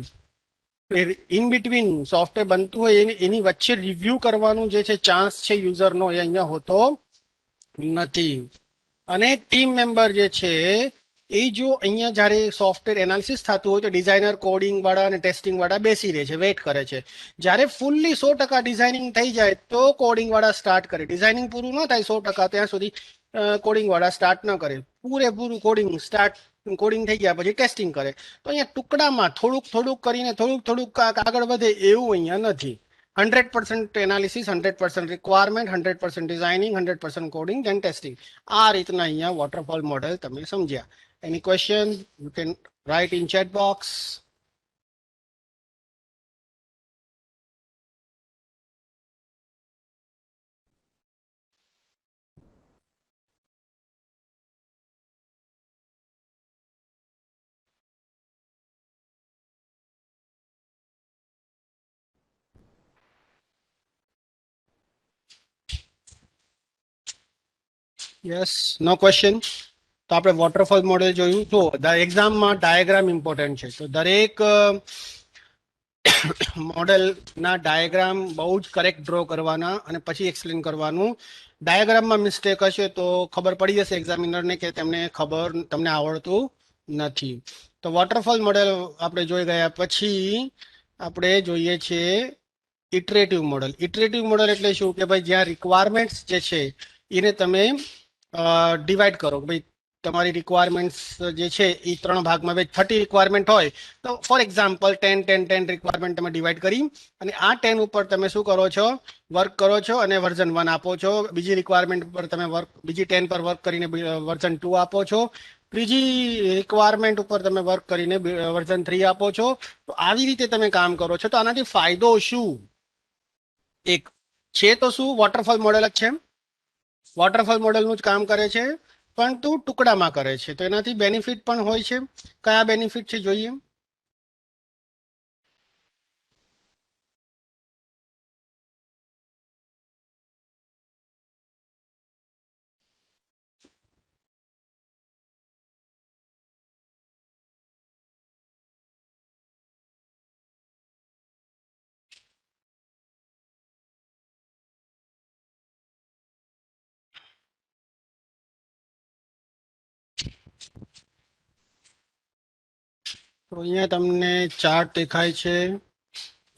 ઇન બિટવીન સોફ્ટવેર બનતું હોય એની વચ્ચે રિવ્યુ કરવાનું જે છે ચાન્સ છે યુઝરનો, એ અહીંયા હોતો નથી. અને ટીમ મેમ્બર જે છે એ જો અહીંયા જ્યારે સોફ્ટવેર એનાલિસિસ થતું હોય તો ડિઝાઇનર કોડિંગ વાળા અને ટેસ્ટિંગ વાળા બેસી રહે છે, વેઇટ કરે છે. જ્યારે ફૂલ્લી 100% ડિઝાઇનિંગ થઈ જાય તો કોડિંગ વાળા સ્ટાર્ટ કરે. ડિઝાઇનિંગ પૂરું ન થાય 100% ત્યાં સુધી કોડિંગ વાળા સ્ટાર્ટ ન કરે. પૂરેપૂરું કોડિંગ થઈ ગયા પછી ટેસ્ટિંગ કરે. તો અહીંયા ટુકડામાં થોડુંક થોડુંક કરીને થોડુંક આગળ વધે એવું અહીંયા નથી. 100% analysis, 100% requirement, 100% designing, 100% coding and testing. આ રીતના અહીંયા વોટરફોલ મોડેલ તમે સમજ્યા. Any question you can write in chat box. Yes, no question. તો આપણે વોટરફોલ મોડેલ જોયું. તો એક્ઝામમાં ડાયાગ્રામ ઇમ્પોર્ટન્ટ છે. તો દરેક મોડેલના ડાયાગ્રામ બહુ જ કરેક્ટ ડ્રો કરવાના અને પછી એક્સપ્લેન કરવાનું. ડાયાગ્રામમાં મિસ્ટેક હશે તો ખબર પડી જશે એક્ઝામિનરને કે તમને આવડતું નથી. તો વોટરફોલ મોડેલ આપણે જોઈ ગયા પછી આપણે જોઈએ છીએ ઇટરેટિવ મોડેલ. ઇટરેટિવ મોડેલ એટલે શું કે ભાઈ જ્યાં રિક્વાયરમેન્ટ્સ જે છે એને તમે ડિવાઈડ કરો. ભાઈ તમારી રિક્વાયરમેન્ટ્સ જે છે એ 3 ભાગમાં, 30 રિક્વાયરમેન્ટ હોય તો ફોર એક્ઝામ્પલ 10 રિક્વાયરમેન્ટ તમે ડિવાઈડ કરી અને આ 10 ઉપર તમે શું કરો છો, વર્ક કરો છો અને વર્ઝન 1 આપો છો. બીજી રિક્વાયરમેન્ટ પર તમે બીજી 10 પર વર્ક કરીને વર્ઝન 2 આપો છો. ત્રીજી રિક્વાયરમેન્ટ ઉપર તમે વર્ક કરીને વર્ઝન 3 આપો છો. તો આવી રીતે તમે કામ કરો છો. તો આનાથી ફાયદો શું? એક છે તો શું, વોટરફોલ મોડેલ જ છે. વોટરફોલ મોડેલનું જ કામ કરે છે, પરંતુ ટુકડામાં કરે છે. તો એનાથી બેનિફિટ પણ હોય છે. કયા બેનિફિટ છે જોઈએ. તો અહીંયા તમને ચાર્ટ દેખાય છે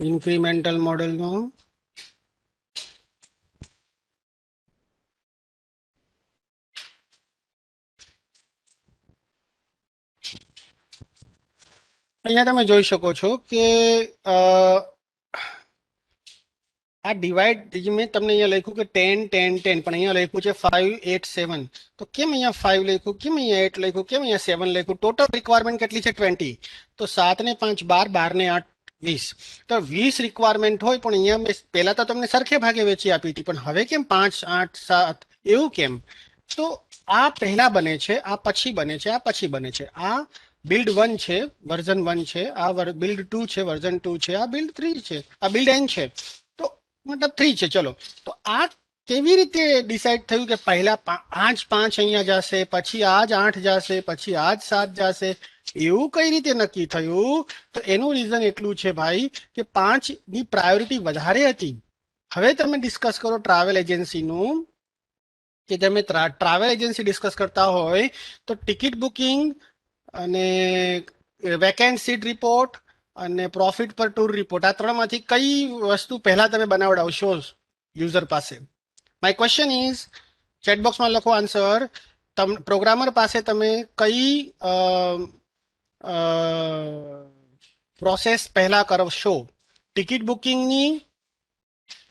ઇન્ક્રીમેન્ટલ મોડેલનો. અહીંયા તમે જોઈ શકો છો કે આ ડિવાઈડ મેં તમને અહીંયા લખ્યું કે 10 10 10, પણ અહીંયા લખ્યું છે 5 8 7. તો કેમ અહીંયા 5 લખ્યું, કેમ અહીંયા 8 લખ્યું, કેમ અહીંયા 7 લખ્યું? ટોટલ રિક્વાયરમેન્ટ કેટલી છે? 20. તો 7 ને 5 12, 12 ને 8 20. તો 20 રિક્વાયરમેન્ટ હોય, પણ અહીંયા મેં પહેલા તો તમને સરખે ભાગે વેચી આપી હતી, પણ હવે કેમ 5 8 7 એવું કેમ? તો આ પહેલા બને છે, આ પછી બને છે, આ પછી બને છે. આ બિલ્ડ 1 છે, વર્ઝન 1 છે. આ બિલ્ડ 2 છે, વર્ઝન 2 છે. આ બિલ્ડ 3 છે, આ બિલ્ડ n છે. તો મતલબ 3 છે. ચલો, તો આ કેવી રીતે ડિસાઈડ થયું કે પહેલા આ જ 5 અહીંયા જશે, પછી આ જ 8 જશે, પછી આ જ 7 જશે? એવું કઈ રીતે નક્કી થયું? તો એનું રીઝન એટલું છે ભાઈ કે 5 ની પ્રાયોરિટી વધારે હતી. હવે તમે ડિસ્કસ કરો ટ્રાવેલ એજન્સીનું, કે તમે ટ્રાવેલ એજન્સી ડિસ્કસ કરતા હોય તો ટિકિટ બુકિંગ અને વેકેન્ટ સીટ રિપોર્ટ અને પ્રોફિટ પર ટૂર રિપોર્ટ, આ ત્રણમાંથી કઈ વસ્તુ પહેલા તમે બનાવડાવશો યુઝર પાસે? માય ક્વેશ્ચન ઇઝ, ચેટબોક્સમાં લખો આન્સર. પ્રોગ્રામર પાસે તમે કઈ પ્રોસેસ પહેલા કરશો? ટિકિટ બુકિંગની,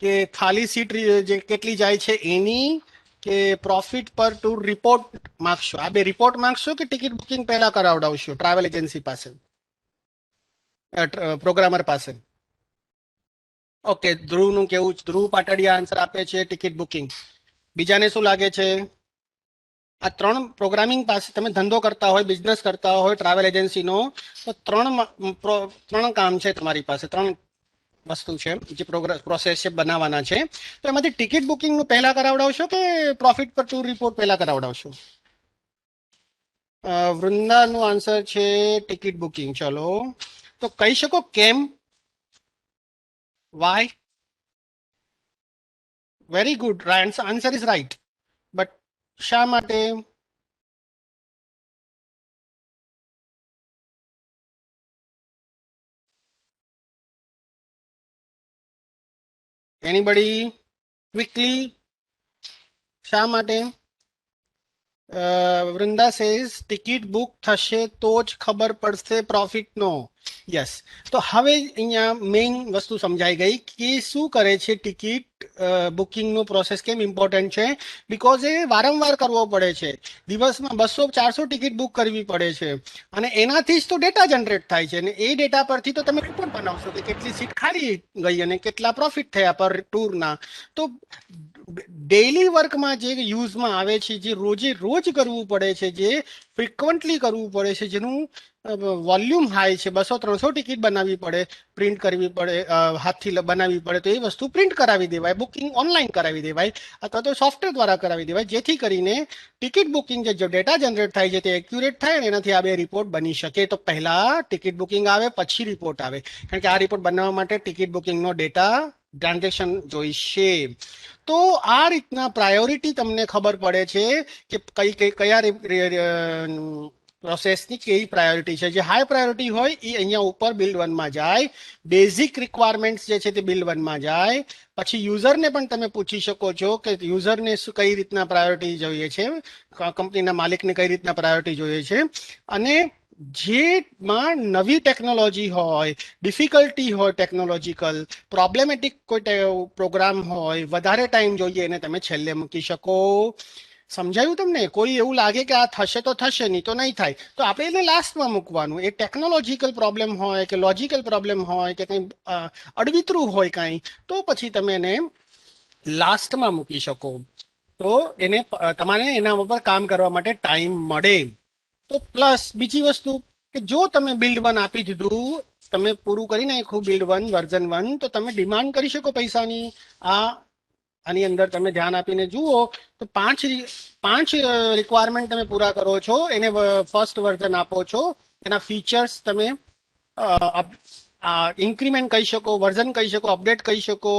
કે ખાલી સીટ જે કેટલી જાય છે એની, કે પ્રોફિટ પર ટૂર રિપોર્ટ માંગશો? આ બે રિપોર્ટ માંગશો કે ટિકિટ બુકિંગ પહેલા કરાવડાવશો ટ્રાવેલ એજન્સી પાસે, પ્રોગ્રામર પાસે? ઓકે, ધ્રુવનું કેવું, ધ્રુવ પાટડિયા આન્સર આપે છે ટિકિટ બુકિંગ. બીજાને શું લાગે છે? આ 3 પ્રોગ્રામિંગ પાસે તમે ધંધો કરતા હોય, બિઝનેસ કરતા હોય ટ્રાવેલ એજન્સીનો, તો 3 કામ છે તમારી પાસે, 3 વસ્તુ છે જે પ્રોસેસ છે બનાવવાના છે. તો એમાંથી ટિકિટ બુકિંગ નું પહેલા કરાવડાવશો કે પ્રોફિટ પર ટૂર રિપોર્ટ પહેલા કરાવડાવશો? વૃંદાનું આન્સર છે ટિકિટ બુકિંગ. ચલો, તો કહી શકો કેમ? Why? Very good, answer is right. But શા માટે? એનીબડી ક્વિકલી શા માટે? વૃંદા સેઝ ટિકિટ બુક થશે તો જ ખબર પડશે પ્રોફિટનો. યસ. તો હવે અહીંયા મેઇન વસ્તુ સમજાઈ ગઈ કે શું કરે છે ટિકિટ બુકિંગનું પ્રોસેસ કેમ ઇમ્પોર્ટન્ટ છે. બિકોઝ એ વારંવાર કરવો પડે છે. દિવસમાં 200-400 ટિકિટ બુક કરવી પડે છે અને એનાથી જ તો ડેટા જનરેટ થાય છે અને એ ડેટા પરથી તો તમે રિપોર્ટ બનાવશો કે કેટલી સીટ ખાલી ગઈ અને કેટલા પ્રોફિટ થયા પર ટૂરના. તો ડેઇલી વર્કમાં જે યુઝમાં આવે છે, જે રોજે રોજ કરવું પડે છે, જે ફ્રિકવન્ટલી કરવું પડે છે, જેનું વોલ્યુમ હાઈ છે, 200-300 ટિકિટ બનાવવી પડે, પ્રિન્ટ કરવી પડે, હાથથી બનાવવી પડે, તો એ વસ્તુ પ્રિન્ટ કરાવી દેવાય, બુકિંગ ઓનલાઈન કરાવી દેવાય અથવા તો સોફ્ટવેર દ્વારા કરાવી દેવાય, જેથી કરીને ટિકિટ બુકિંગ જે ડેટા જનરેટ થાય છે તે એક્યુરેટ થાય અને એનાથી આ બે રિપોર્ટ બની શકે. તો પહેલા ટિકિટ બુકિંગ આવે, પછી રિપોર્ટ આવે, કારણ કે આ રિપોર્ટ બનાવવા માટે ટિકિટ બુકિંગનો ડેટા ટ્રાન્ઝેક્શન જોઈશે. તો આ રીતના પ્રાયોરિટી તમને ખબર પડે છે કે કયા પ્રોસેસની કેવી પ્રાયોરિટી છે. જે હાઈ પ્રાયોરિટી હોય એ અહીંયા ઉપર બિલ્ડ વનમાં જાય, બેઝિક રિક્વાયરમેન્ટ્સ જે છે તે બિલ્ડ વનમાં જાય. પછી યુઝરને પણ તમે પૂછી શકો છો કે યુઝરને કઈ રીતના પ્રાયોરિટી જોઈએ છે, કંપનીના માલિકને કઈ રીતના પ્રાયોરિટી જોઈએ છે. અને જેમાં નવી ટેકનોલોજી હોય, ડિફિકલ્ટી હોય, ટેકનોલોજીકલ પ્રોબ્લેમેટિક કોઈ પ્રોગ્રામ હોય, વધારે ટાઈમ જોઈએ એને તમે છેલ્લે મૂકી શકો. સમજાયું તમને? કોઈ એવું લાગે કે આ થશે તો થશે, નહીં તો નહીં થાય, તો આપણે એને લાસ્ટમાં મૂકવાનું. એ ટેકનોલોજીકલ પ્રોબ્લેમ હોય કે લોજિકલ પ્રોબ્લેમ હોય કે કંઈ અડવિતરું હોય કાંઈ, તો પછી તમે એને લાસ્ટમાં મૂકી શકો. તો એને તમારે એના ઉપર કામ કરવા માટે ટાઈમ મળે. તો પ્લસ બીજી વસ્તુ કે જો તમે બિલ્ડ વન આપી દીધું, તમે પૂરું કરી નાખ્યું બિલ્ડ વન વર્ઝન 1, તો તમે ડિમાન્ડ કરી શકો પૈસાની. આની અંદર તમે ધ્યાન આપીને જુઓ તો પાંચ રિક્વાયરમેન્ટ તમે પૂરા કરો છો, એને ફર્સ્ટ વર્ઝન આપો છો, એના ફીચર્સ તમે ઇન્ક્રીમેન્ટ કહી શકો, વર્ઝન કહી શકો, અપડેટ કહી શકો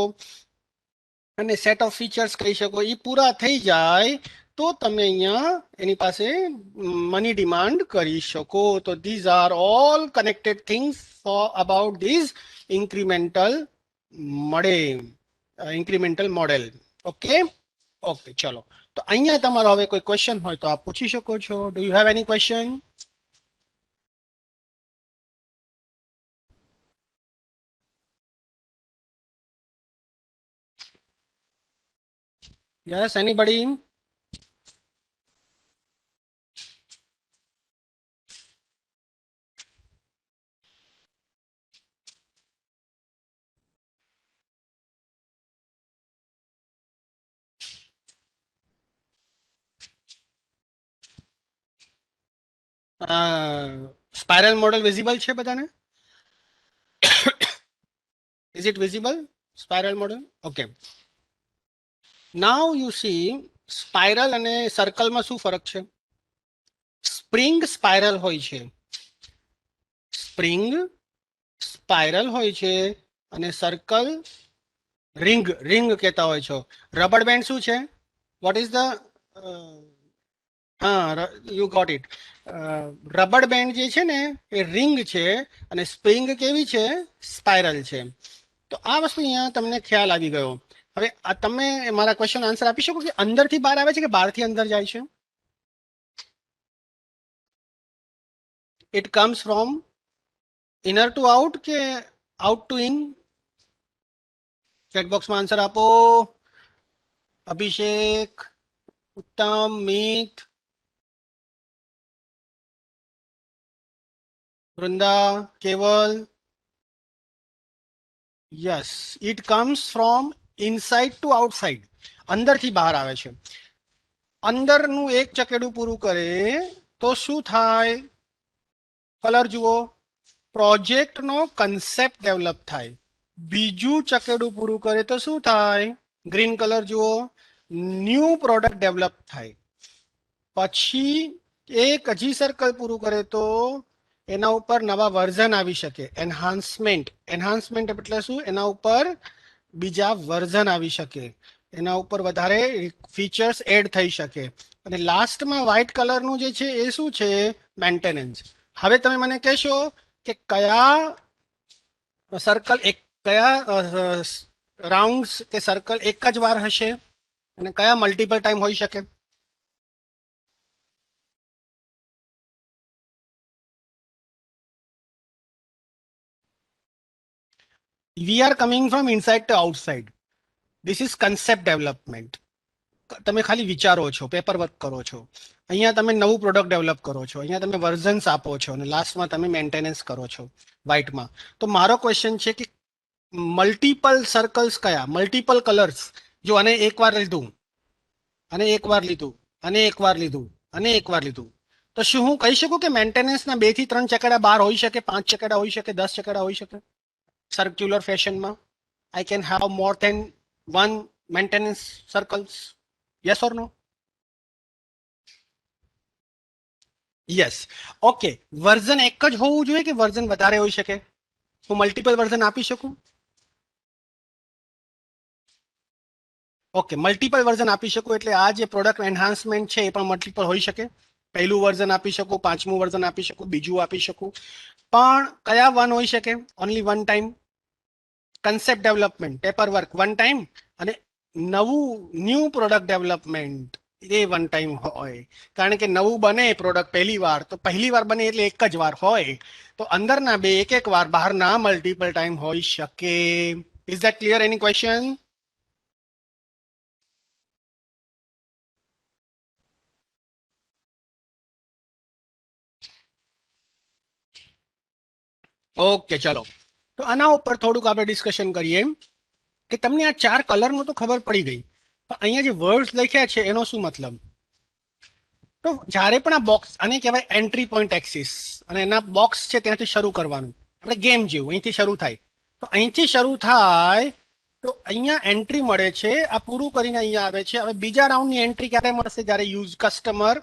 અને સેટ ઓફ ફીચર્સ કહી શકો. એ પૂરા થઈ જાય તો તમે અહીંયા એની પાસે મની ડિમાન્ડ કરી શકો. તો these are all connected things for about these incremental model. Okay okay, ચલો. તો અહીંયા તમારો હવે કોઈ ક્વેશ્ચન હોય તો આપ પૂછી શકો છો. Do you have any question? Yes, anybody? Spiral model visible છે બધાને? Is it visible spiral model? Okay. Now you C spiral અને સર્કલમાં શું ફરક છે? સ્પ્રિંગ સ્પાઇરલ હોય છે, સ્પ્રિંગ સ્પાઇરલ હોય છે અને સર્કલ રિંગ કહેતા હોય છો. રબર બેન્ડ શું છે? What is the you got it. Rubber band જે છે ને એ રિંગ છે અને સ્પ્રિંગ કેવી છે? સ્પાઇરલ છે. તો આ વસ્તુ અહીંયા તમને ખ્યાલ આવી ગયો. હવે તમે મારા ક્વેશ્ચન આન્સર આપી શકો કે અંદરથી બહાર આવે છે કે બહારથી અંદર જાય છે? It comes from inner to out કે આઉટ ટુ ઇન? ચેટ બોક્સમાં આન્સર આપો. Abhishek, Uttam, Mit, Vrunda, Keval. Yes, it comes from inside to outside. અંદરથી બહાર આવે છે. અંદરનું એક ચકેડું પૂરું કરે તો શું થાય? કલર જુઓ. પ્રોજેક્ટનો કન્સેપ્ટ ડેવલપ થાય. બીજું ચકેડું પૂરું કરે તો શું થાય? ગ્રીન કલર જુઓ. ન્યૂ પ્રોડક્ટ ડેવલપ થાય. પછી એક હજી સર્કલ પૂરું કરે તો એના ઉપર નવા વર્ઝન આવી શકે. એન્હાન્સમેન્ટ એટલે શું? એના ઉપર બીજા વર્ઝન આવી શકે, એના ઉપર વધારે ફીચર્સ એડ થઈ શકે. અને લાસ્ટમાં વ્હાઇટ કલરનું જે છે એ શું છે? મેન્ટેનન્સ. હવે તમે મને કહેશો કે કયા સર્કલ એક કયા રાઉન્ડ્સ કે સર્કલ એક જ વાર હશે અને કયા મલ્ટિપલ ટાઈમ હોઈ શકે? We are coming from inside to outside. This is concept development. તમે ખાલી વિચારો છો, પેપર વર્ક કરો છો, અહીંયા તમે નવું પ્રોડક્ટ ડેવલપ કરો છો, અહીંયા તમે વર્ઝન્સ આપો છો અને લાસ્ટમાં તમે મેન્ટેનન્સ કરો છો વ્હાઇટમાં. તો મારો ક્વેશ્ચન છે કે મલ્ટિપલ સર્કલ્સ કયા, મલ્ટિપલ કલર્સ? જો આને એકવાર લીધું અને એકવાર લીધું અને એકવાર લીધું અને એકવાર લીધું, તો શું હું કહી શકું કે મેન્ટેનન્સના 2 થી 3 ચકેડા બાર હોઈ શકે, 5 ચકેડા હોઈ શકે, 10 ચકેડા હોઈ શકે સર્ક્યુલર ફેશનમાં? I can have more than one maintenance circles. Yes or no? Yes. Okay. Version એક જ હોવું જોઈએ કે વર્ઝન વધારે હોઈ શકે? હું મલ્ટિપલ વર્ઝન આપી શકું? ઓકે, મલ્ટિપલ વર્ઝન આપી શકું એટલે આ જે પ્રોડક્ટ એન્હાન્સમેન્ટ છે એ પણ મલ્ટિપલ હોઈ શકે. પહેલું વર્ઝન આપી શકું, પાંચમું વર્ઝન આપી શકું, બીજું આપી શકું, પણ કયા વન હોઈ શકે? Only one time. Concept development, paper work one time, અને નવું ન્યૂ પ્રોડક્ટ ડેવલપમેન્ટ એ વન ટાઈમ હોય. કારણ કે નવું બને પ્રોડક્ટ પહેલી વાર, તો પહેલી વાર બને એટલે એક જ વાર હોય. તો અંદરના બે એક એક વાર, બહારના મલ્ટિપલ ટાઈમ હોઈ શકે. Is that clear? Any question? Okay, ચલો. તો આના ઉપર થોડુંક આપણે ડિસ્કશન કરીએ કે તમને આ 4 કલરનું તો ખબર પડી ગઈ, પણ અહીંયા જે વર્ડ્સ લખ્યા છે એનો શું મતલબ? તો જ્યારે પણ આ બોક્સ, આને કહેવાય એન્ટ્રી પોઈન્ટ એક્સિસ, અને એના બોક્સ છે ત્યાંથી શરૂ કરવાનું. આપણે ગેમ જેવું અહીંથી શરૂ થાય. તો અહીંથી શરૂ થાય તો અહીંયા એન્ટ્રી મળે છે, આ પૂરું કરીને અહીંયા આવે છે. હવે બીજા રાઉન્ડની એન્ટ્રી ક્યારે મળશે? જ્યારે યુઝ કસ્ટમર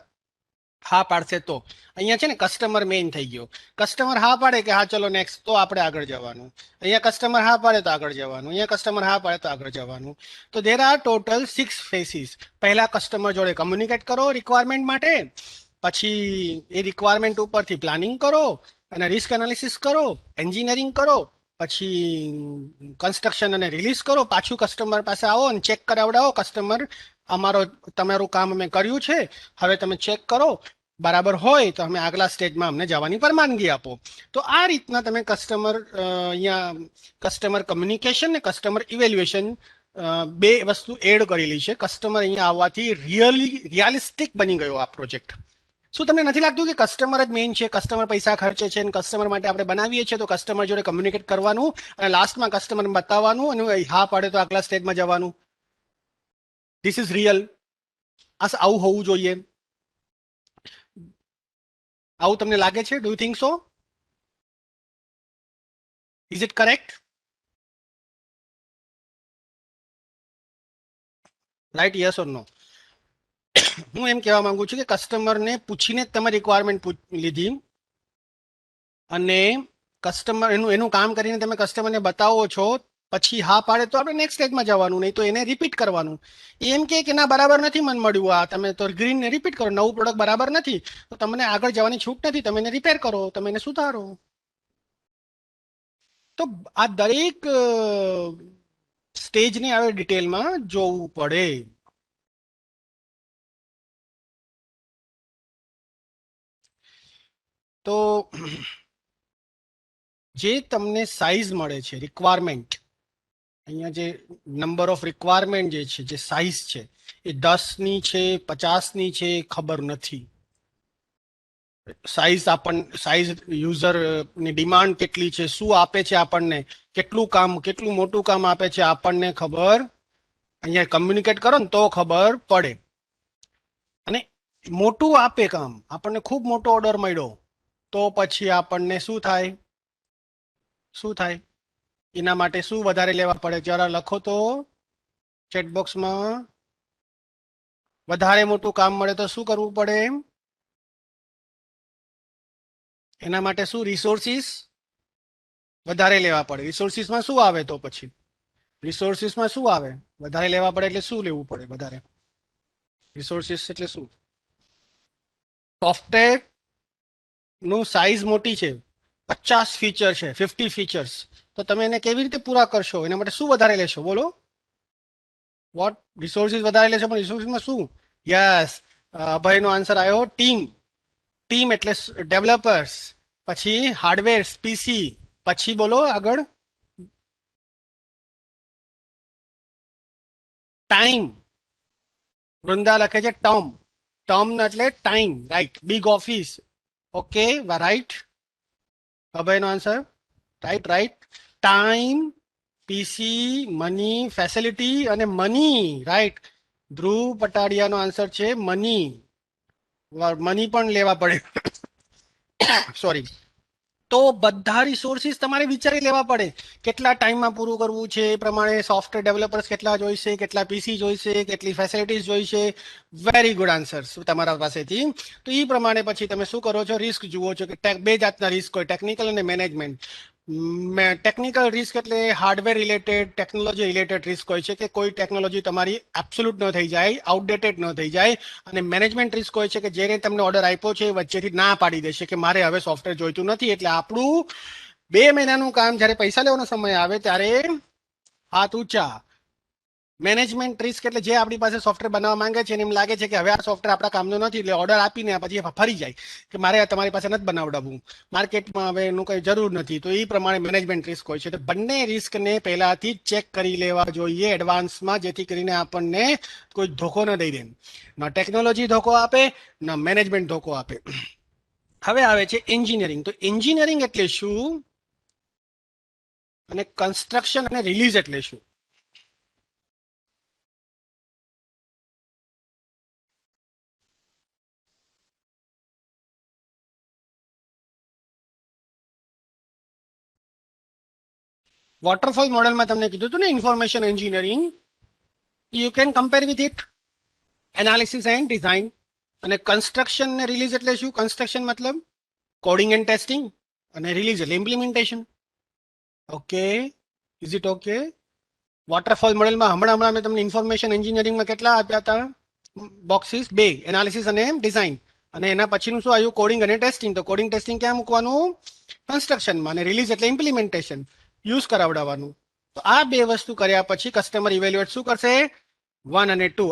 હા પાડશે તો. અહીંયા છે ને કસ્ટમર મેઇન થઈ ગયો. કસ્ટમર હા પાડે કે હા ચલો નેક્સ્ટ, તો આપણે આગળ જવાનું. અહીંયા કસ્ટમર હા પાડે તો આગળ જવાનું, અહીંયા કસ્ટમર હા પાડે તો આગળ જવાનું. તો દેર આર ટોટલ 6 ફેસીસ. પહેલા કસ્ટમર જોડે કમ્યુનિકેટ કરો રિક્વાયરમેન્ટ માટે, પછી એ રિક્વાયરમેન્ટ ઉપરથી પ્લાનિંગ કરો અને રિસ્ક એનાલિસિસ કરો, એન્જિનિયરિંગ કરો, પછી કન્સ્ટ્રક્શન અને રિલીઝ કરો, પાછું કસ્ટમર પાસે આવો અને ચેક કરાવડાવો. કસ્ટમર અમારો તમારું કામ અમે કર્યું છે, હવે તમે ચેક કરો, બરાબર હોય તો અમે આગલા સ્ટેજમાં અમને જવાની પરવાનગી આપો. તો આ રીતના તમે કસ્ટમર અહીંયા કસ્ટમર કમ્યુનિકેશન ને કસ્ટમર ઇવેલ્યુએશન બે વસ્તુ એડ કરેલી છે. કસ્ટમર અહીંયા આવવાથી રિયાલિસ્ટિક બની ગયો આ પ્રોજેક્ટ. શું તમને નથી લાગતું કે કસ્ટમર જ મેઇન છે? કસ્ટમર પૈસા ખર્ચે છે અને કસ્ટમર માટે આપણે બનાવીએ છીએ, તો કસ્ટમર જોડે કમ્યુનિકેટ કરવાનું અને લાસ્ટમાં કસ્ટમર બતાવવાનું અને હા પાડે તો આગલા સ્ટેજમાં જવાનું. This is real. આવું હોવું જોઈએ. આવું તમને લાગે છે? Do you think so? Is it correct? Right? Yes or no? હું એમ કહેવા માંગુ છું કે કસ્ટમરને પૂછીને જ તમે રિક્વાયરમેન્ટ લીધી અને કસ્ટમર એનું કામ કરીને તમે કસ્ટમરને બતાવો છો, પછી હા પાડે તો આપણે નેક્સ્ટ સ્ટેજમાં જવાનું, નહીં તો એને રિપીટ કરવાનું. એમ કે ના બરાબર નથી મન મળ્યું આ, તમે તો ગ્રીનને રિપીટ કરો. નવું પ્રોડક્ટ બરાબર નથી તો તમને આગળ જવાની છૂટ નથી, તમે એને રિપેર કરો, તમે એને સુધારો. તો આ દરેક સ્ટેજને હવે ડિટેલમાં જોવું પડે. તો જે તમને સાઇઝ મળે છે, રિક્વાયરમેન્ટ, અહીંયા જે નંબર ઓફ રિક્વાયરમેન્ટ જે છે, જે સાઇઝ છે, એ 10ની છે, 50ની છે, ખબર નથી. સાઇઝ યુઝરની ડિમાન્ડ કેટલી છે, શું આપે છે આપણને, કેટલું મોટું કામ આપે છે આપણને ખબર અહીંયા કમ્યુનિકેટ કરો ને તો ખબર પડે. અને મોટું આપે કામ, આપણને ખૂબ મોટો ઓર્ડર મળ્યો, તો પછી આપણને શું થાય? શું થાય? એના માટે શું વધારે લેવા પડે? જરા લખો તો ચેટબોક્સમાં. વધારે મોટું કામ મળે તો શું કરવું પડે? એના માટે શું રિસોર્સિસ વધારે લેવા પડે? રિસોર્સિસમાં શું આવે? તો પછી રિસોર્સિસમાં શું આવે? વધારે લેવા પડે એટલે શું લેવું પડે? વધારે રિસોર્સિસ એટલે શું? સોફ્ટવેર નું સાઇઝ મોટી છે, 50 ફીચર છે, 50 ફીચર્સ, તો તમે એને કેવી રીતે પૂરા કરશો? એના માટે શું વધારે લેશો? બોલો. વોટ રિસોર્સિસ વધારે લેશો, પણ રિસોર્સિસમાં શું? યસ, અભયનો આન્સર આવ્યો ટીમ. ટીમ એટલે ડેવલપર્સ, પછી હાર્ડવેર પીસી, પછી બોલો આગળ ટાઈમ. વૃંદા લખે છે ટર્મ. ટર્મ એટલે time, right. Big office, okay, right. અભયનો answer right, right. Time, PC, money, facility અને મની, રાઈટ. ધ્રુવ પટાડિયાનો આન્સર છે મની. મની પણ લેવા પડે, સોરી. તો બધા રિસોર્સિસ તમારે વિચારી લેવા પડે, કેટલા ટાઈમમાં પૂરું કરવું છે, એ પ્રમાણે સોફ્ટવેર ડેવલપર્સ કેટલા જોઈશે, કેટલા પીસી જોઈશે, કેટલી ફેસિલિટીઝ જોઈશે. વેરી ગુડ આન્સર તમારા પાસેથી. તો એ પ્રમાણે પછી તમે શું કરો છો? રિસ્ક જુઓ છો કે બે જાતના રિસ્ક હોય, ટેકનિકલ અને મેનેજમેન્ટ. ટેકનિકલ રિસ્ક એટલે hardware related, technology related risk હોય છે કે કોઈ ટેકનોલોજી તમારી એબ્સોલ્યુટ ન થઈ જાય, આઉટડેટેડ ન થઈ જાય. અને મેનેજમેન્ટ રિસ્ક હોય છે કે જેને તમને ઓર્ડર આપ્યો છે એ વચ્ચેથી ના પાડી દેશે કે મારે હવે સોફ્ટવેર જોઈતું નથી. એટલે આપણું 2 મહિનાનું કામ જ્યારે પૈસા લેવાનો સમય આવે ત્યારે હાથ ઊંચા. મેનેજમેન્ટ રિસ્ક એટલે જે આપણી પાસે સોફ્ટવેર બનાવવા માંગે છે, એમ લાગે છે કે હવે આ સોફ્ટવેર આપણા કામનું નથી, એટલે ઓર્ડર આપીને પછી ફરી જાય કે મારે તમારી પાસે નથી બનાવડાવવું, માર્કેટમાં હવે એનું કંઈ જરૂર નથી. તો એ પ્રમાણે મેનેજમેન્ટ રિસ્ક હોય છે. તો બંને રિસ્કને પહેલાથી જ ચેક કરી લેવા જોઈએ એડવાન્સમાં, જેથી કરીને આપણને કોઈ ધોકો ન દઈ દે. ન ટેકનોલોજી ધોકો આપે, ન મેનેજમેન્ટ ધોકો આપે. હવે આવે છે એન્જિનિયરિંગ. તો એન્જિનિયરિંગ એટલે શું અને કન્સ્ટ્રક્શન અને રિલીઝ એટલે શું? વોટરફોલ મોડેલમાં તમને કીધું હતું ને, information engineering, you can compare with it, analysis and design. અને કન્સ્ટ્રક્શન ને રિલીઝ એટલે શું? કન્સ્ટ્રક્શન મતલબ કોડિંગ એન્ડ ટેસ્ટિંગ, અને રિલીઝ એટલે implementation. Okay, is it okay? Waterfall મોડેલમાં હમણાં મેં તમને ઇન્ફોર્મેશન એન્જિનિયરિંગમાં કેટલા આપ્યા હતા બોક્સિસ? 2, એનાલિસિસ અને ડિઝાઇન. અને એના પછીનું શું આવ્યું? કોડિંગ અને ટેસ્ટિંગ. તો કોડિંગ ટેસ્ટિંગ ક્યાં મૂકવાનું? કન્સ્ટ્રક્શનમાં. અને રિલીઝ એટલે ઇમ્પ્લિમેન્ટેશન, યુઝ કરાવડાવવાનું. તો આ બે વસ્તુ કર્યા પછી કસ્ટમર ઇવેલ્યુએટ શું કરશે? 1 અને 2.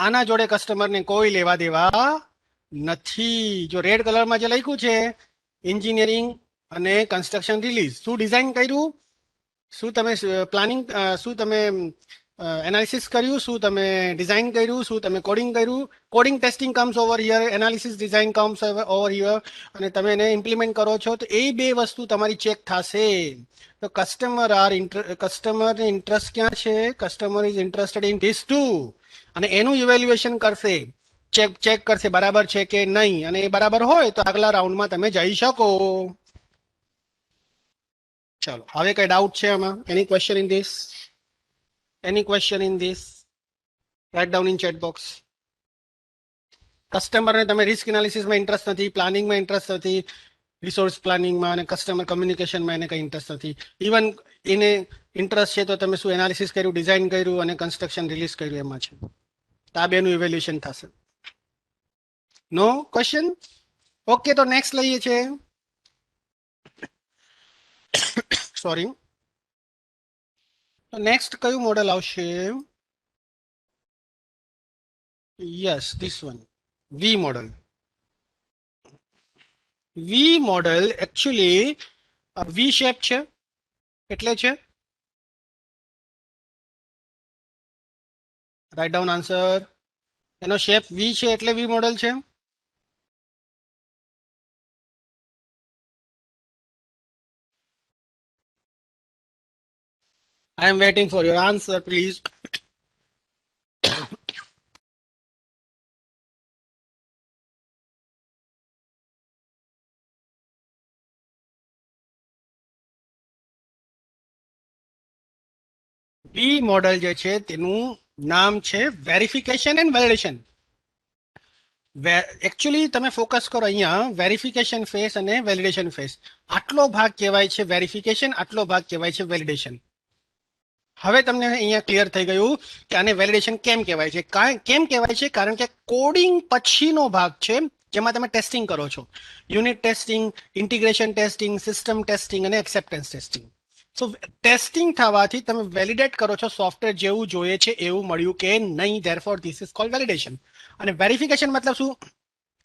આના જોડે કસ્ટમરને કોઈ લેવા દેવા નથી. જો રેડ કલરમાં જે લખ્યું છે એન્જિનિયરિંગ અને કન્સ્ટ્રક્શન રિલીઝ, શું ડિઝાઇન કર્યું, શું તમે પ્લાનિંગ, શું તમે એનાલિસિસ કર્યું, શું તમે ડિઝાઇન કર્યું, શું તમે કોડિંગ કર્યું. Coding testing comes over here, analysis design comes over here, અને તમે એને ઇમ્પ્લિમેન્ટ કરો છો. તો એ બે વસ્તુ તમારી ચેક થશે. તો કસ્ટમર ઇન્ટરેસ્ટ ક્યાં છે? Customer is interested in this two. અને એનું ઇવેલ્યુએશન કરશે, ચેક કરશે બરાબર છે કે નહીં. અને એ બરાબર હોય તો આગલા રાઉન્ડમાં તમે જઈ શકો. ચાલો, હવે કઈ ડાઉટ છે આમાં? Any question in this? Any question in this? Right down in chat box. કસ્ટમરને તમે રિસ્ક એનાલિસિસમાં ઇન્ટરેસ્ટ નથી, પ્લાનિંગમાં ઇન્ટરેસ્ટ નથી, રિસોર્સ પ્લાનિંગમાં અને કસ્ટમર કમ્યુનિકેશનમાં એને કંઈ ઇન્ટરેસ્ટ નથી. ઇવન એને ઇન્ટરેસ્ટ છે તો તમે શું એનાલિસિસ કર્યું, ડિઝાઇન કર્યું અને કન્સ્ટ્રક્શન રિલીઝ કર્યું એમાં છે. તો આ બેનું ઇવેલ્યુએશન થશે. No question? ઓકે, તો નેક્સ્ટ લઈએ છે. સોરી, તો નેક્સ્ટ કયું મોડેલ આવશે? Yes, this one, V model. V model actually V shape છે, એટલે છે. Write down answer. એનો શેપ વી છે એટલે વી મોડેલ છે. I am waiting for your answer, please. V model જે છે તેનું નામ છે વેરિફિકેશન એન્ડ વેલિડેશન. એકચ્યુઅલી તમે ફોકસ કરો અહીંયા, વેરિફિકેશન ફેસ અને વેલિડેશન ફેસ. આટલો ભાગ કહેવાય છે વેરિફિકેશન, આટલો ભાગ કહેવાય છે વેલિડેશન. હવે તમને અહીંયા ક્લિયર થઈ ગયું કે આને વેલિડેશન કેમ કહેવાય છે. કેમ કહેવાય છે? કારણ કે કોડિંગ પછીનો ભાગ છે, જેમાં તમે ટેસ્ટિંગ કરો છો, unit testing, integration testing, system testing અને એક્સેપ્ટન્સ ટેસ્ટિંગ. સો ટેસ્ટિંગ થવાથી તમે વેલિડેટ કરો છો સોફ્ટવેર જેવું જોઈએ છે એવું મળ્યું કે નહીં, therefore this is cold validation. અને વેરિફિકેશન મતલબ શું?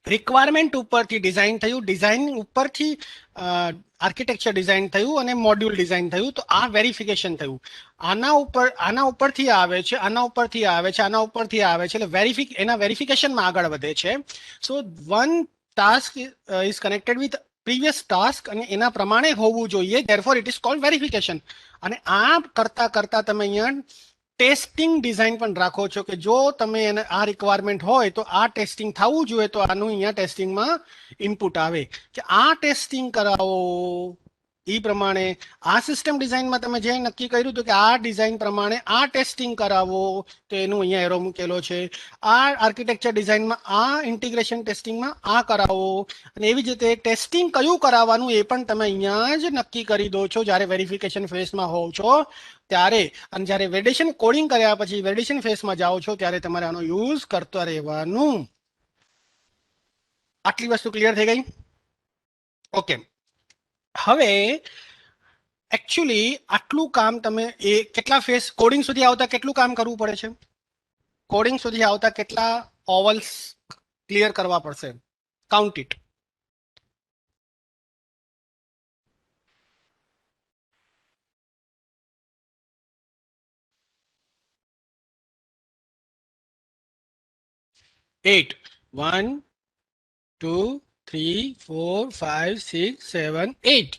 રિક્વાયરમેન્ટ ઉપરથી ડિઝાઇન થયું, ડિઝાઇન ઉપરથી આર્કિટેક્ચર ડિઝાઇન થયું અને મોડ્યુલ ડિઝાઇન થયું, તો આ વેરિફિકેશન થયું. આના ઉપરથી આવે છે, આના ઉપરથી આવે છે, આના ઉપરથી આવે છે, એટલે એના વેરિફિકેશનમાં આગળ વધે છે. So one task is connected with previous task અને એના પ્રમાણે હોવું જોઈએ, therefore it is called verification. અને આ કરતા કરતા તમે અહીંયા ટેસ્ટિંગ ડિઝાઇન પણ રાખો છો કે જો તમે એને આ રિક્વાયરમેન્ટ હોય તો આ ટેસ્ટિંગ થવું જોઈએ, તો આનું અહીંયા ટેસ્ટિંગમાં ઇનપુટ આવે કે આ ટેસ્ટિંગ કરાવો. એ પ્રમાણે આ સિસ્ટમ ડિઝાઇનમાં તમે જે નક્કી કર્યું હતું કે આ ડિઝાઇન પ્રમાણે આ ટેસ્ટિંગ કરાવો, તો એનું અહીંયા એરો મૂકેલો છે. આ આર્કિટેક્ચર ડિઝાઇનમાં આ ઇન્ટિગ્રેશન ટેસ્ટિંગમાં આ કરાવો. અને એવી જ રીતે ટેસ્ટિંગ કયું કરાવવાનું એ પણ તમે અહીંયા જ નક્કી કરી દો છો જ્યારે વેરિફિકેશન ફેઝમાં હોવ છો ત્યારે. અને જ્યારે વેલિડેશન કોડિંગ કર્યા પછી વેલિડેશન ફેઝમાં જાઓ છો ત્યારે તમારે આનો યુઝ કરતા રહેવાનું. આટલી વસ્તુ ક્લિયર થઈ ગઈ? ઓકે. હવે એકચ્યુઅલી આટલું કામ તમે એ કેટલા ફેઝ કોડિંગ સુધી આવતા કેટલું કામ કરવું પડે છે? કોડિંગ સુધી આવતા કેટલા ઓવલ્સ ક્લિયર કરવા પડશે? Count it. એટ. 1 2 3 4 5 6 7 8.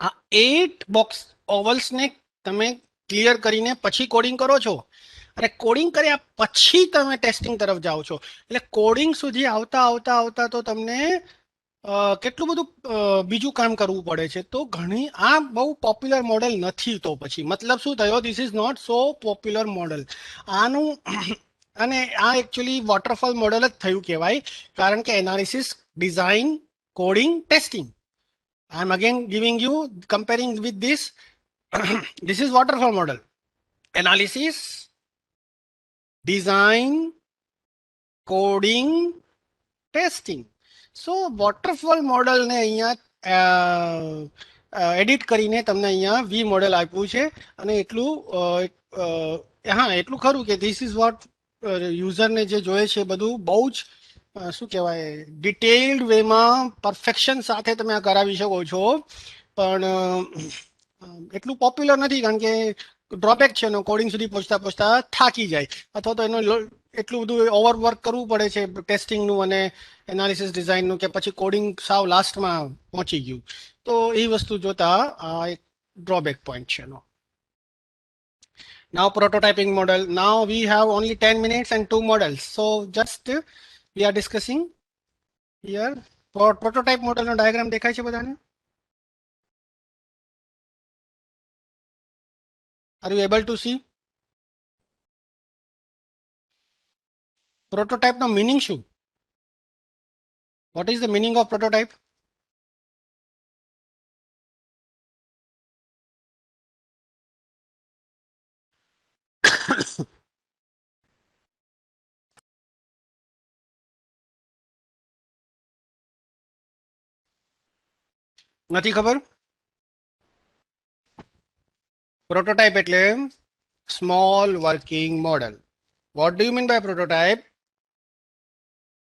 આ 8 બોક્સ ઓવલ્સને તમે ક્લિયર કરીને પછી કોડિંગ કરો છો, અને કોડિંગ કર્યા પછી તમે ટેસ્ટિંગ તરફ જાઓ છો. એટલે કોડિંગ સુધી આવતા આવતા આવતા તો તમને કેટલું બધું બીજું કામ કરવું પડે છે. તો ઘણી આ બહુ પોપ્યુલર મોડેલ નથી. તો પછી મતલબ શું થયો? This is not so popular model. આનું અને આ એકચ્યુઅલી વોટરફોલ મોડેલ જ થયું કહેવાય, કારણ કે analysis, design, coding, testing. I am again giving you comparing with this. This is waterfall model. Analysis, design, coding, testing. So waterfall model ને અહીંયા એડિટ કરીને તમને અહીંયા વી મોડેલ આપ્યું છે. અને એટલું હા એટલું ખરું કે ધીસ ઇઝ વોટ યુઝરને જે જોઈએ છે બધું બહુ જ શું કહેવાય ડિટેલ્ડ વેમાં પરફેક્શન સાથે તમે આ કરાવી શકો છો. પણ એટલું પોપ્યુલર નથી કારણ કે ડ્રોબેક છે એનો, કોડિંગ સુધી પહોંચતા પહોંચતા થાકી જાય, અથવા તો એનો એટલું બધું ઓવરવર્ક કરવું પડે છે ટેસ્ટિંગનું અને એનાલિસિસ ડિઝાઇનનું કે પછી કોડિંગ સાવ લાસ્ટમાં પહોંચી ગયું. તો એ વસ્તુ જોતા આ એક ડ્રોબેક પોઈન્ટ છે એનો. Now prototyping model. Now we have only 10 minutes and 2 models. So just we are discussing here. Prototype model નો ડાયાગ્રામ દેખાય છે બધાને? Are you able to see? Prototype no meaning શું? What is the meaning of prototype? નથી ખબર? Prototype એટલે small working model. What do you mean by prototype?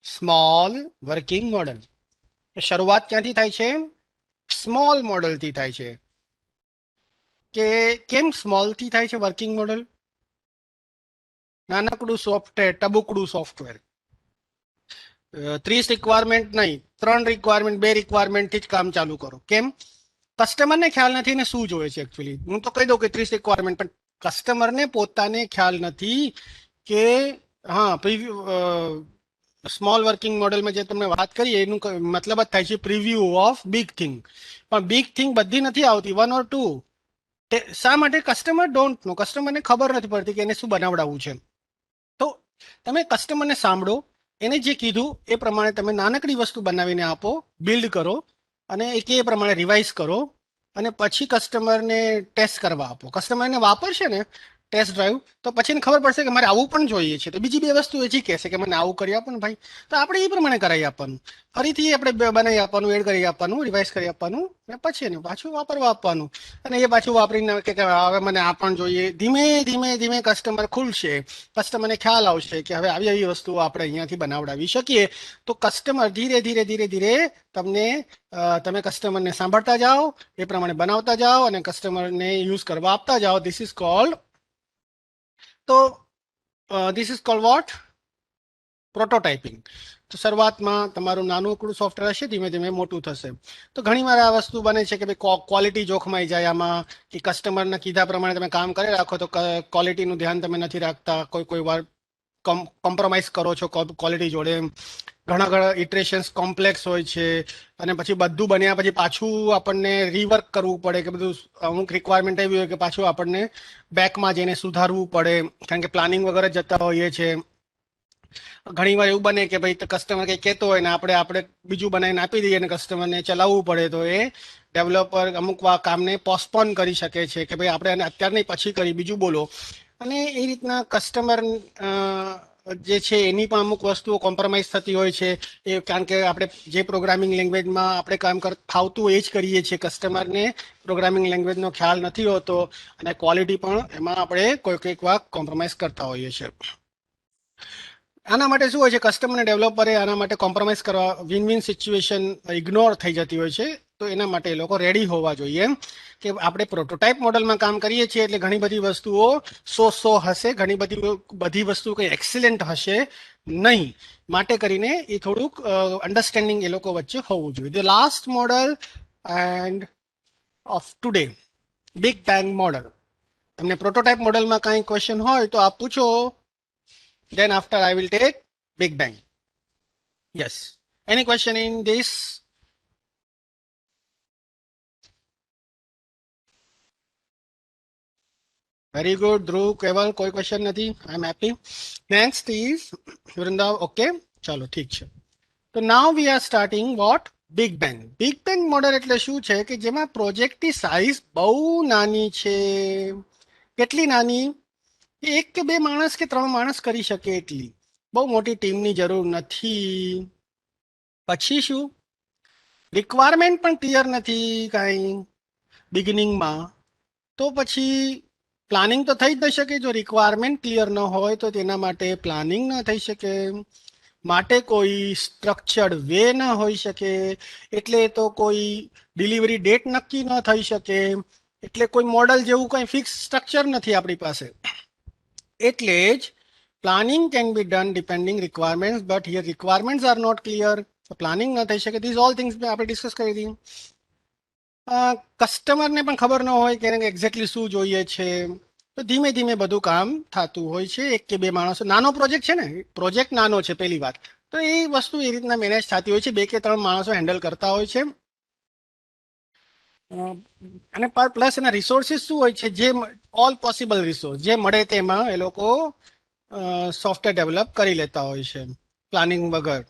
Small working model. શરૂઆત ક્યાંથી થાય છે? સ્મોલ મોડલથી થાય છે. કે કેમ સ્મોલથી થાય છે વર્કિંગ મોડલ? નાનકડું સોફ્ટવેર, ટબુકડું સોફ્ટવેર, 30 રિક્વાયરમેન્ટ નહીં, 3 રિક્વાયરમેન્ટ, 2 રિક્વાયરમેન્ટથી જ કામ ચાલુ કરો. કેમ? કસ્ટમરને ખ્યાલ નથી ને શું જોઈએ છે એકચ્યુઅલી. હું તો કહી દઉં કે 30 રિક્વાયરમેન્ટ, પણ કસ્ટમરને પોતાને ખ્યાલ નથી કે હા સ્મોલ વર્કિંગ મોડેલમાં જે તમને વાત કરી એનું મતલબ જ થાય છે પ્રિવ્યુ ઓફ બિગ થિંગ. પણ બિગ થિંગ બધી નથી આવતી, 1 or 2. શા માટે? કસ્ટમર ડોન્ટ નો, કસ્ટમરને ખબર નથી પડતી કે એને શું બનાવડાવવું છે. તો તમે કસ્ટમરને સાંભળો, એને જે કીધું એ પ્રમાણે તમે નાનકડી વસ્તુ બનાવીને આપો, બિલ્ડ કરો અને એ પ્રમાણે રિવાઇઝ કરો અને પછી કસ્ટમરને ટેસ્ટ કરવા આપો. કસ્ટમરને વાપરશે ને ટેસ્ટ ડ્રાઈવ, તો પછી એને ખબર પડશે કે મારે આવું પણ જોઈએ છે, તો બીજી બે વસ્તુ એ કહેશે કે મને આવું કરી આપો ને ભાઈ, તો આપણે એ પ્રમાણે કરાવી આપવાનું, ફરીથી આપણે બનાવી આપવાનું, એડ કરી આપવાનું, રિવાઇઝ કરી આપવાનું, અને પછી એને પાછું વાપરવા આપવાનું, અને એ પાછું વાપરીને કે હવે મને આ પણ જોઈએ. ધીમે ધીમે ધીમે કસ્ટમર ખુલશે, કસ્ટમરને ખ્યાલ આવશે કે હવે આવી આવી વસ્તુઓ આપણે અહીંયાથી બનાવડાવી શકીએ, તો કસ્ટમર ધીરે ધીરે ધીરે ધીરે તમને તમે કસ્ટમરને સાંભળતા જાઓ, એ પ્રમાણે બનાવતા જાઓ અને કસ્ટમરને યુઝ કરવા આપતા જાઓ. ધીસ ઇઝ કોલ્ડ, તો this is called what? Prototyping. તો શરૂઆતમાં તમારું નાનું એકડું સોફ્ટવેર હશે, ધીમે ધીમે મોટું થશે. તો ઘણીવાર આ વસ્તુ બને છે કે ભાઈ ક્વોલિટી જોખમાઈ જાય આમાં, કે કસ્ટમરના કીધા પ્રમાણે તમે કામ કરી રાખો તો ક્વોલિટીનું ધ્યાન તમે નથી રાખતા, કોઈ વાર કોમ્પ્રોમાઇઝ કરો છો ક્વોલિટી જોડે. ઘણા ઘણા ઇટરેશન્સ કોમ્પ્લેક્સ હોય છે, અને પછી બધું બન્યા પછી પાછું આપણને રીવર્ક કરવું પડે, કે બધું અમુક રિક્વાયરમેન્ટ એવી હોય કે પાછું આપણને બેકમાં જઈને સુધારવું પડે, કારણ કે પ્લાનિંગ વગર જતા હોઈએ છીએ. ઘણી વાર એવું બને કે ભાઈ કસ્ટમર કંઈ કહેતો હોય ને આપણે બીજું બનાવીને આપી દઈએ અને કસ્ટમરને ચલાવવું પડે, તો એ ડેવલપર અમુક કામને પોસ્ટપોન કરી શકે છે કે ભાઈ આપણે એને અત્યારે નહીં પછી કરી, બીજું બોલો. અને એ રીતના કસ્ટમર જે છે એની પણ અમુક વસ્તુઓ કોમ્પ્રોમાઇઝ થતી હોય છે, એ કારણ કે આપણે જે પ્રોગ્રામિંગ લેંગ્વેજમાં આપણે કામ ફાવતું એ જ કરીએ છીએ, કસ્ટમરને પ્રોગ્રામિંગ લેંગ્વેજનો ખ્યાલ નથી હોતો, અને ક્વોલિટી પણ એમાં આપણે કોઈક વાર કોમ્પ્રોમાઇઝ કરતા હોઈએ છીએ. આના માટે શું હોય છે, કસ્ટમર અને ડેવલપરે આના માટે કોમ્પ્રોમાઇઝ કરવા, વિન વિન સિચ્યુએશન ઇગ્નોર થઈ જતી હોય છે. તો એના માટે એ લોકો રેડી હોવા જોઈએ કે આપણે પ્રોટોટાઇપ મોડલમાં કામ કરીએ છીએ, એટલે ઘણી બધી વસ્તુઓ સો હશે, ઘણી બધી વસ્તુ કંઈ એક્સિલન્ટ હશે નહીં, માટે કરીને એ થોડુંક અન્ડરસ્ટેન્ડિંગ એ લોકો વચ્ચે હોવું જોઈએ. The last model end of today, big bang model. તમને પ્રોટોટાઇપ મોડલમાં કાંઈ ક્વેશ્ચન હોય તો આપ પૂછો. Then after I will take Big Bang. Yes. Any question in this? Very good, Dhruv, Keval, કોઈ ક્વેશ્ચન નથી. I am happy. Next is Vrindav. Okay, ચાલો ઠીક છે. તો now we are starting what? Big bang. Big bang model એટલે શું છે કે જેમાં પ્રોજેક્ટની સાઇઝ બહુ નાની છે. કેટલી નાની? એક કે બે માણસ કે ત્રણ માણસ કરી શકે એટલી, બહુ મોટી ટીમની જરૂર નથી. પછી શું? રિક્વાયરમેન્ટ પણ ક્લિયર નથી કાંઈ બિગિનિંગમાં, તો પછી પ્લાનિંગ તો થઈ જ ન શકે. જો રિક્વાયરમેન્ટ ક્લિયર ન હોય તો તેના માટે પ્લાનિંગ ન થઈ શકે, માટે કોઈ સ્ટ્રક્ચર્ડ વે ન હોઈ શકે, એટલે તો કોઈ ડિલિવરી ડેટ નક્કી ન થઈ શકે, એટલે કોઈ મોડલ જેવું કંઈ ફિક્સ સ્ટ્રક્ચર નથી આપણી પાસે. એટલે જ planning can be done depending requirements, but here requirements are not clear, planning ન થઈ શકે. ધીઝ ઓલ થિંગ્સ આપણે ડિસ્કસ કરી દઈએ. કસ્ટમરને પણ ખબર ન હોય કે એક્ઝેક્ટલી શું જોઈએ છે, તો ધીમે ધીમે બધું કામ થતું હોય છે. એક કે બે માણસો, નાનો પ્રોજેક્ટ છે ને, પ્રોજેક્ટ નાનો છે પહેલી વાત, તો એ વસ્તુ એ રીતના મેનેજ થતી હોય છે. બે કે ત્રણ માણસો હેન્ડલ કરતા હોય છે. અને પ્લસ એના રિસોર્સિસ શું હોય છે, જે ઓલ પોસિબલ રિસોર્સ જે મળે તેમાં એ લોકો સોફ્ટવેર ડેવલપ કરી લેતા હોય છે, પ્લાનિંગ વગર.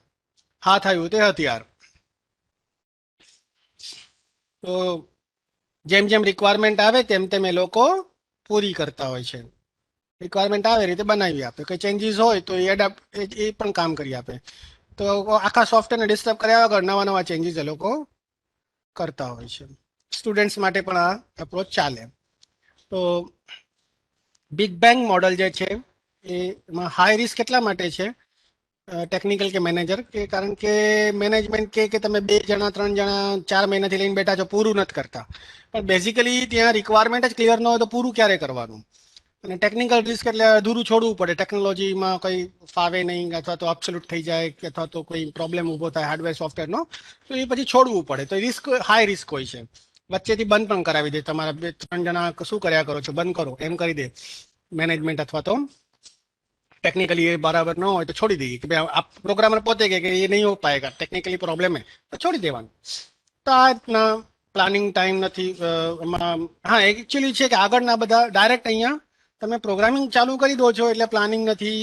હા થયું તે હથિયાર. તો જેમ જેમ રિક્વાયરમેન્ટ આવે તેમ તેમ એ લોકો પૂરી કરતા હોય છે. રિક્વાયરમેન્ટ આવે એ રીતે બનાવી આપે, કંઈ ચેન્જીસ હોય તો એ પણ કામ કરી આપે. તો આખા સોફ્ટવેરને ડિસ્ટર્બ કર્યા વગર નવા નવા ચેન્જીસ એ લોકો કરતા હોય છે. સ્ટુડન્ટ્સ માટે પણ આ એપ્રોચ ચાલે. તો બિગ બેંગ મોડલ જે છે એમાં હાઈ રિસ્ક એટલા માટે છે, ટેકનિકલ કે મેનેજર, કે કારણ કે મેનેજમેન્ટ કે તમે 2 જણા 3 જણા 4 મહિનાથી લઈને બેઠા છો, પૂરું નથી કરતા. પણ બેઝિકલી ત્યાં રિક્વાયરમેન્ટ જ ક્લિયર ન હોય તો પૂરું ક્યારે કરવાનું? અને ટેકનિકલ રિસ્ક એટલે અધૂરું છોડવું પડે, ટેકનોલોજીમાં કંઈ ફાવે નહીં, અથવા તો અબ્સોલ્યુટ થઈ જાય, અથવા તો કોઈ પ્રોબ્લેમ ઊભો થાય હાર્ડવેર સોફ્ટવેરનો, તો એ પછી છોડવું પડે. તો રિસ્ક હાઈ રિસ્ક હોય છે. વચ્ચેથી બંધ પણ કરાવી દે, તમારા 2-3 જણા શું કર્યા કરો છો, બંધ કરો એમ કરી દે મેનેજમેન્ટ, અથવા તો ટેકનિકલી એ બરાબર ન હોય તો છોડી દઈએ કે ભાઈ આ પ્રોગ્રામર પોતે કે એ નહીં હો પાએગા, ટેકનિકલી પ્રોબ્લેમ હે, તો છોડી દેવાનું. તો આ રીતના પ્લાનિંગ ટાઈમ નથી એમાં. હા, એકચ્યુઅલી છે કે આગળના બધા ડાયરેક્ટ અહીંયા તમે પ્રોગ્રામિંગ ચાલુ કરી દો છો, એટલે પ્લાનિંગ નથી,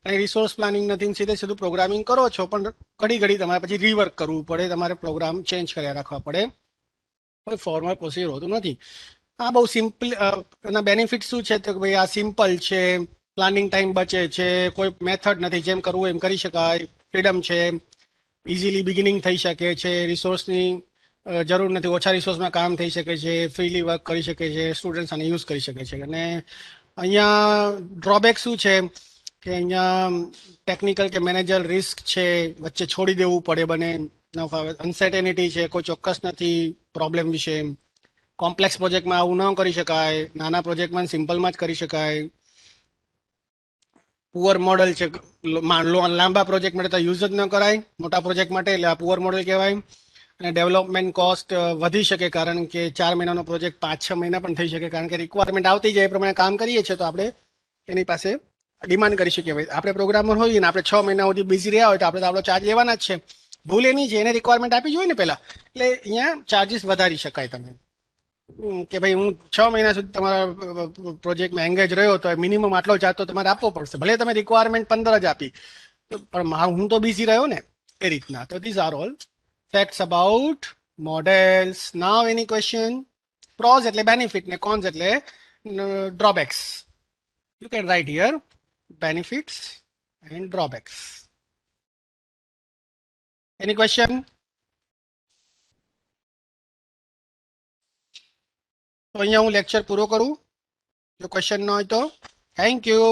કંઈ રિસોર્સ પ્લાનિંગ નથી, સીધું પ્રોગ્રામિંગ કરો છો. પણ ઘડી ઘડી તમારે પછી રીવર્ક કરવું પડે, તમારે પ્રોગ્રામ ચેન્જ કર્યા રાખવા પડે, કોઈ ફોર્મલ પ્રોસિજર હોતું નથી. આ બહુ સિમ્પલ એના બેનિફિટ શું છે તો કે ભાઈ આ સિમ્પલ છે, પ્લાનિંગ ટાઈમ બચે છે, કોઈ મેથડ નથી, જેમ કરવું એમ કરી શકાય, ફ્રીડમ છે, ઇઝીલી બિગિનિંગ થઈ શકે છે, રિસોર્સની જરૂર નથી, ઓછા રિસોર્સમાં કામ થઈ શકે છે, ફ્રીલી વર્ક કરી શકે છે, સ્ટુડન્ટ્સ આને યુઝ કરી શકે છે. અને અહીંયા ડ્રોબેક શું છે કે અહીંયા ટેકનિકલ કે મેનેજર રિસ્ક છે, વચ્ચે છોડી દેવું પડે બને, અનસર્ટેનિટી છે, કોઈ ચોક્કસ નથી પ્રોબ્લેમ વિશે, કોમ્પ્લેક્સ પ્રોજેક્ટમાં આવું ન કરી શકાય, નાના પ્રોજેક્ટમાં સિમ્પલમાં જ કરી શકાય, પુઅર મોડલ છે, લાંબા પ્રોજેક્ટ માટે તો યુઝ જ ન કરાય, મોટા પ્રોજેક્ટ માટે એટલે આ પુઅર મોડલ કહેવાય. અને ડેવલપમેન્ટ કોસ્ટ વધી શકે, કારણ કે 4 મહિનાનો પ્રોજેક્ટ 5-6 મહિના પણ થઈ શકે, કારણ કે રિક્વાયરમેન્ટ આવતી જાય એ પ્રમાણે કામ કરીએ છીએ તો આપણે એની પાસે ડિમાન્ડ કરી શકીએ. ભાઈ આપણે પ્રોગ્રામર હોઈએ ને આપણે 6 મહિના સુધી બિઝી રહ્યા હોય તો આપણે તો આપણો ચાર્જ લેવાના જ છે. ભૂલ એની છે, એને રિક્વાયરમેન્ટ આપી જોઈએ ને પહેલા, એટલે અહીંયા ચાર્જીસ વધારી શકાય તમે. કે ભાઈ હું 6 મહિના સુધી તમારા પ્રોજેક્ટમાં એંગેજ રહ્યો તો મિનિમમ આટલો ચાર્જ તો તમારે આપવો પડશે, ભલે તમે રિક્વાયરમેન્ટ 15 જ આપી પણ હું તો બિઝી રહ્યો ને, એ રીતના. તો these are all facts about models. Now any question? Pros એટલે benefit ને cons એટલે drawbacks. You can write here benefits and drawbacks. Any question? તો અહીંયા હું લેક્ચર પૂરો કરું, જો ક્વેશ્ચન ન હોય તો. Thank you.